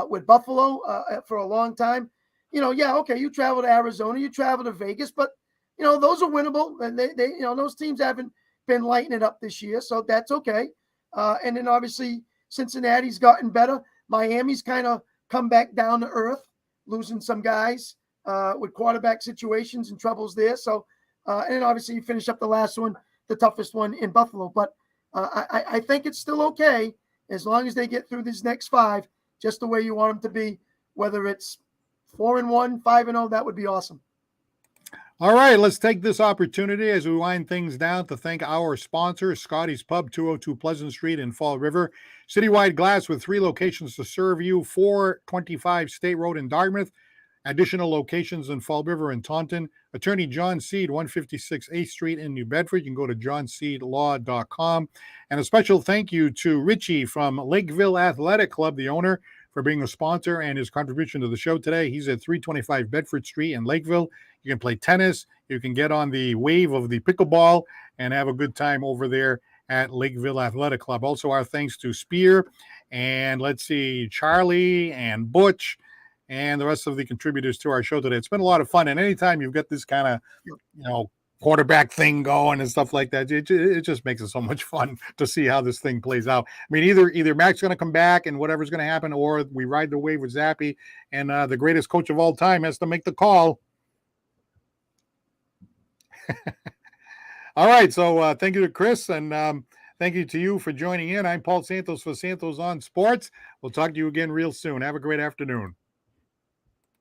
with Buffalo for a long time. Okay, you travel to Arizona, you travel to Vegas, but those are winnable, and they those teams haven't been lighting it up this year, so that's okay. And then obviously Cincinnati's gotten better. Miami's kind of come back down to earth, losing some guys with quarterback situations and troubles there. So, and then obviously you finish up the last one, the toughest one in Buffalo. But I think it's still okay as long as they get through these next 5, just the way you want them to be. Whether it's 4-1, 5-0, that would be awesome. All right, let's take this opportunity as we wind things down to thank our sponsor, Scotty's Pub, 202 Pleasant Street in Fall River. Citywide glass with 3 locations to serve you, 425 State Road in Dartmouth, additional locations in Fall River and Taunton. Attorney John Seed, 156 8th Street in New Bedford. You can go to johnseedlaw.com. And a special thank you to Richie from Lakeville Athletic Club, the owner, for being a sponsor and his contribution to the show today. He's at 325 Bedford Street in Lakeville. You can play tennis. You can get on the wave of the pickleball and have a good time over there at Lakeville Athletic Club. Also, our thanks to Spear and Charlie and Butch and the rest of the contributors to our show today. It's been a lot of fun. And anytime you've got this kind of, quarterback thing going and stuff like that, it just makes it so much fun to see how this thing plays out. I mean, either Mac's going to come back and whatever's going to happen, or we ride the wave with Zappe, and the greatest coach of all time has to make the call. All right, so thank you to Chris, and thank you to you for joining in. I'm Paul Santos for Santos on Sports. We'll talk to you again real soon. Have a great afternoon.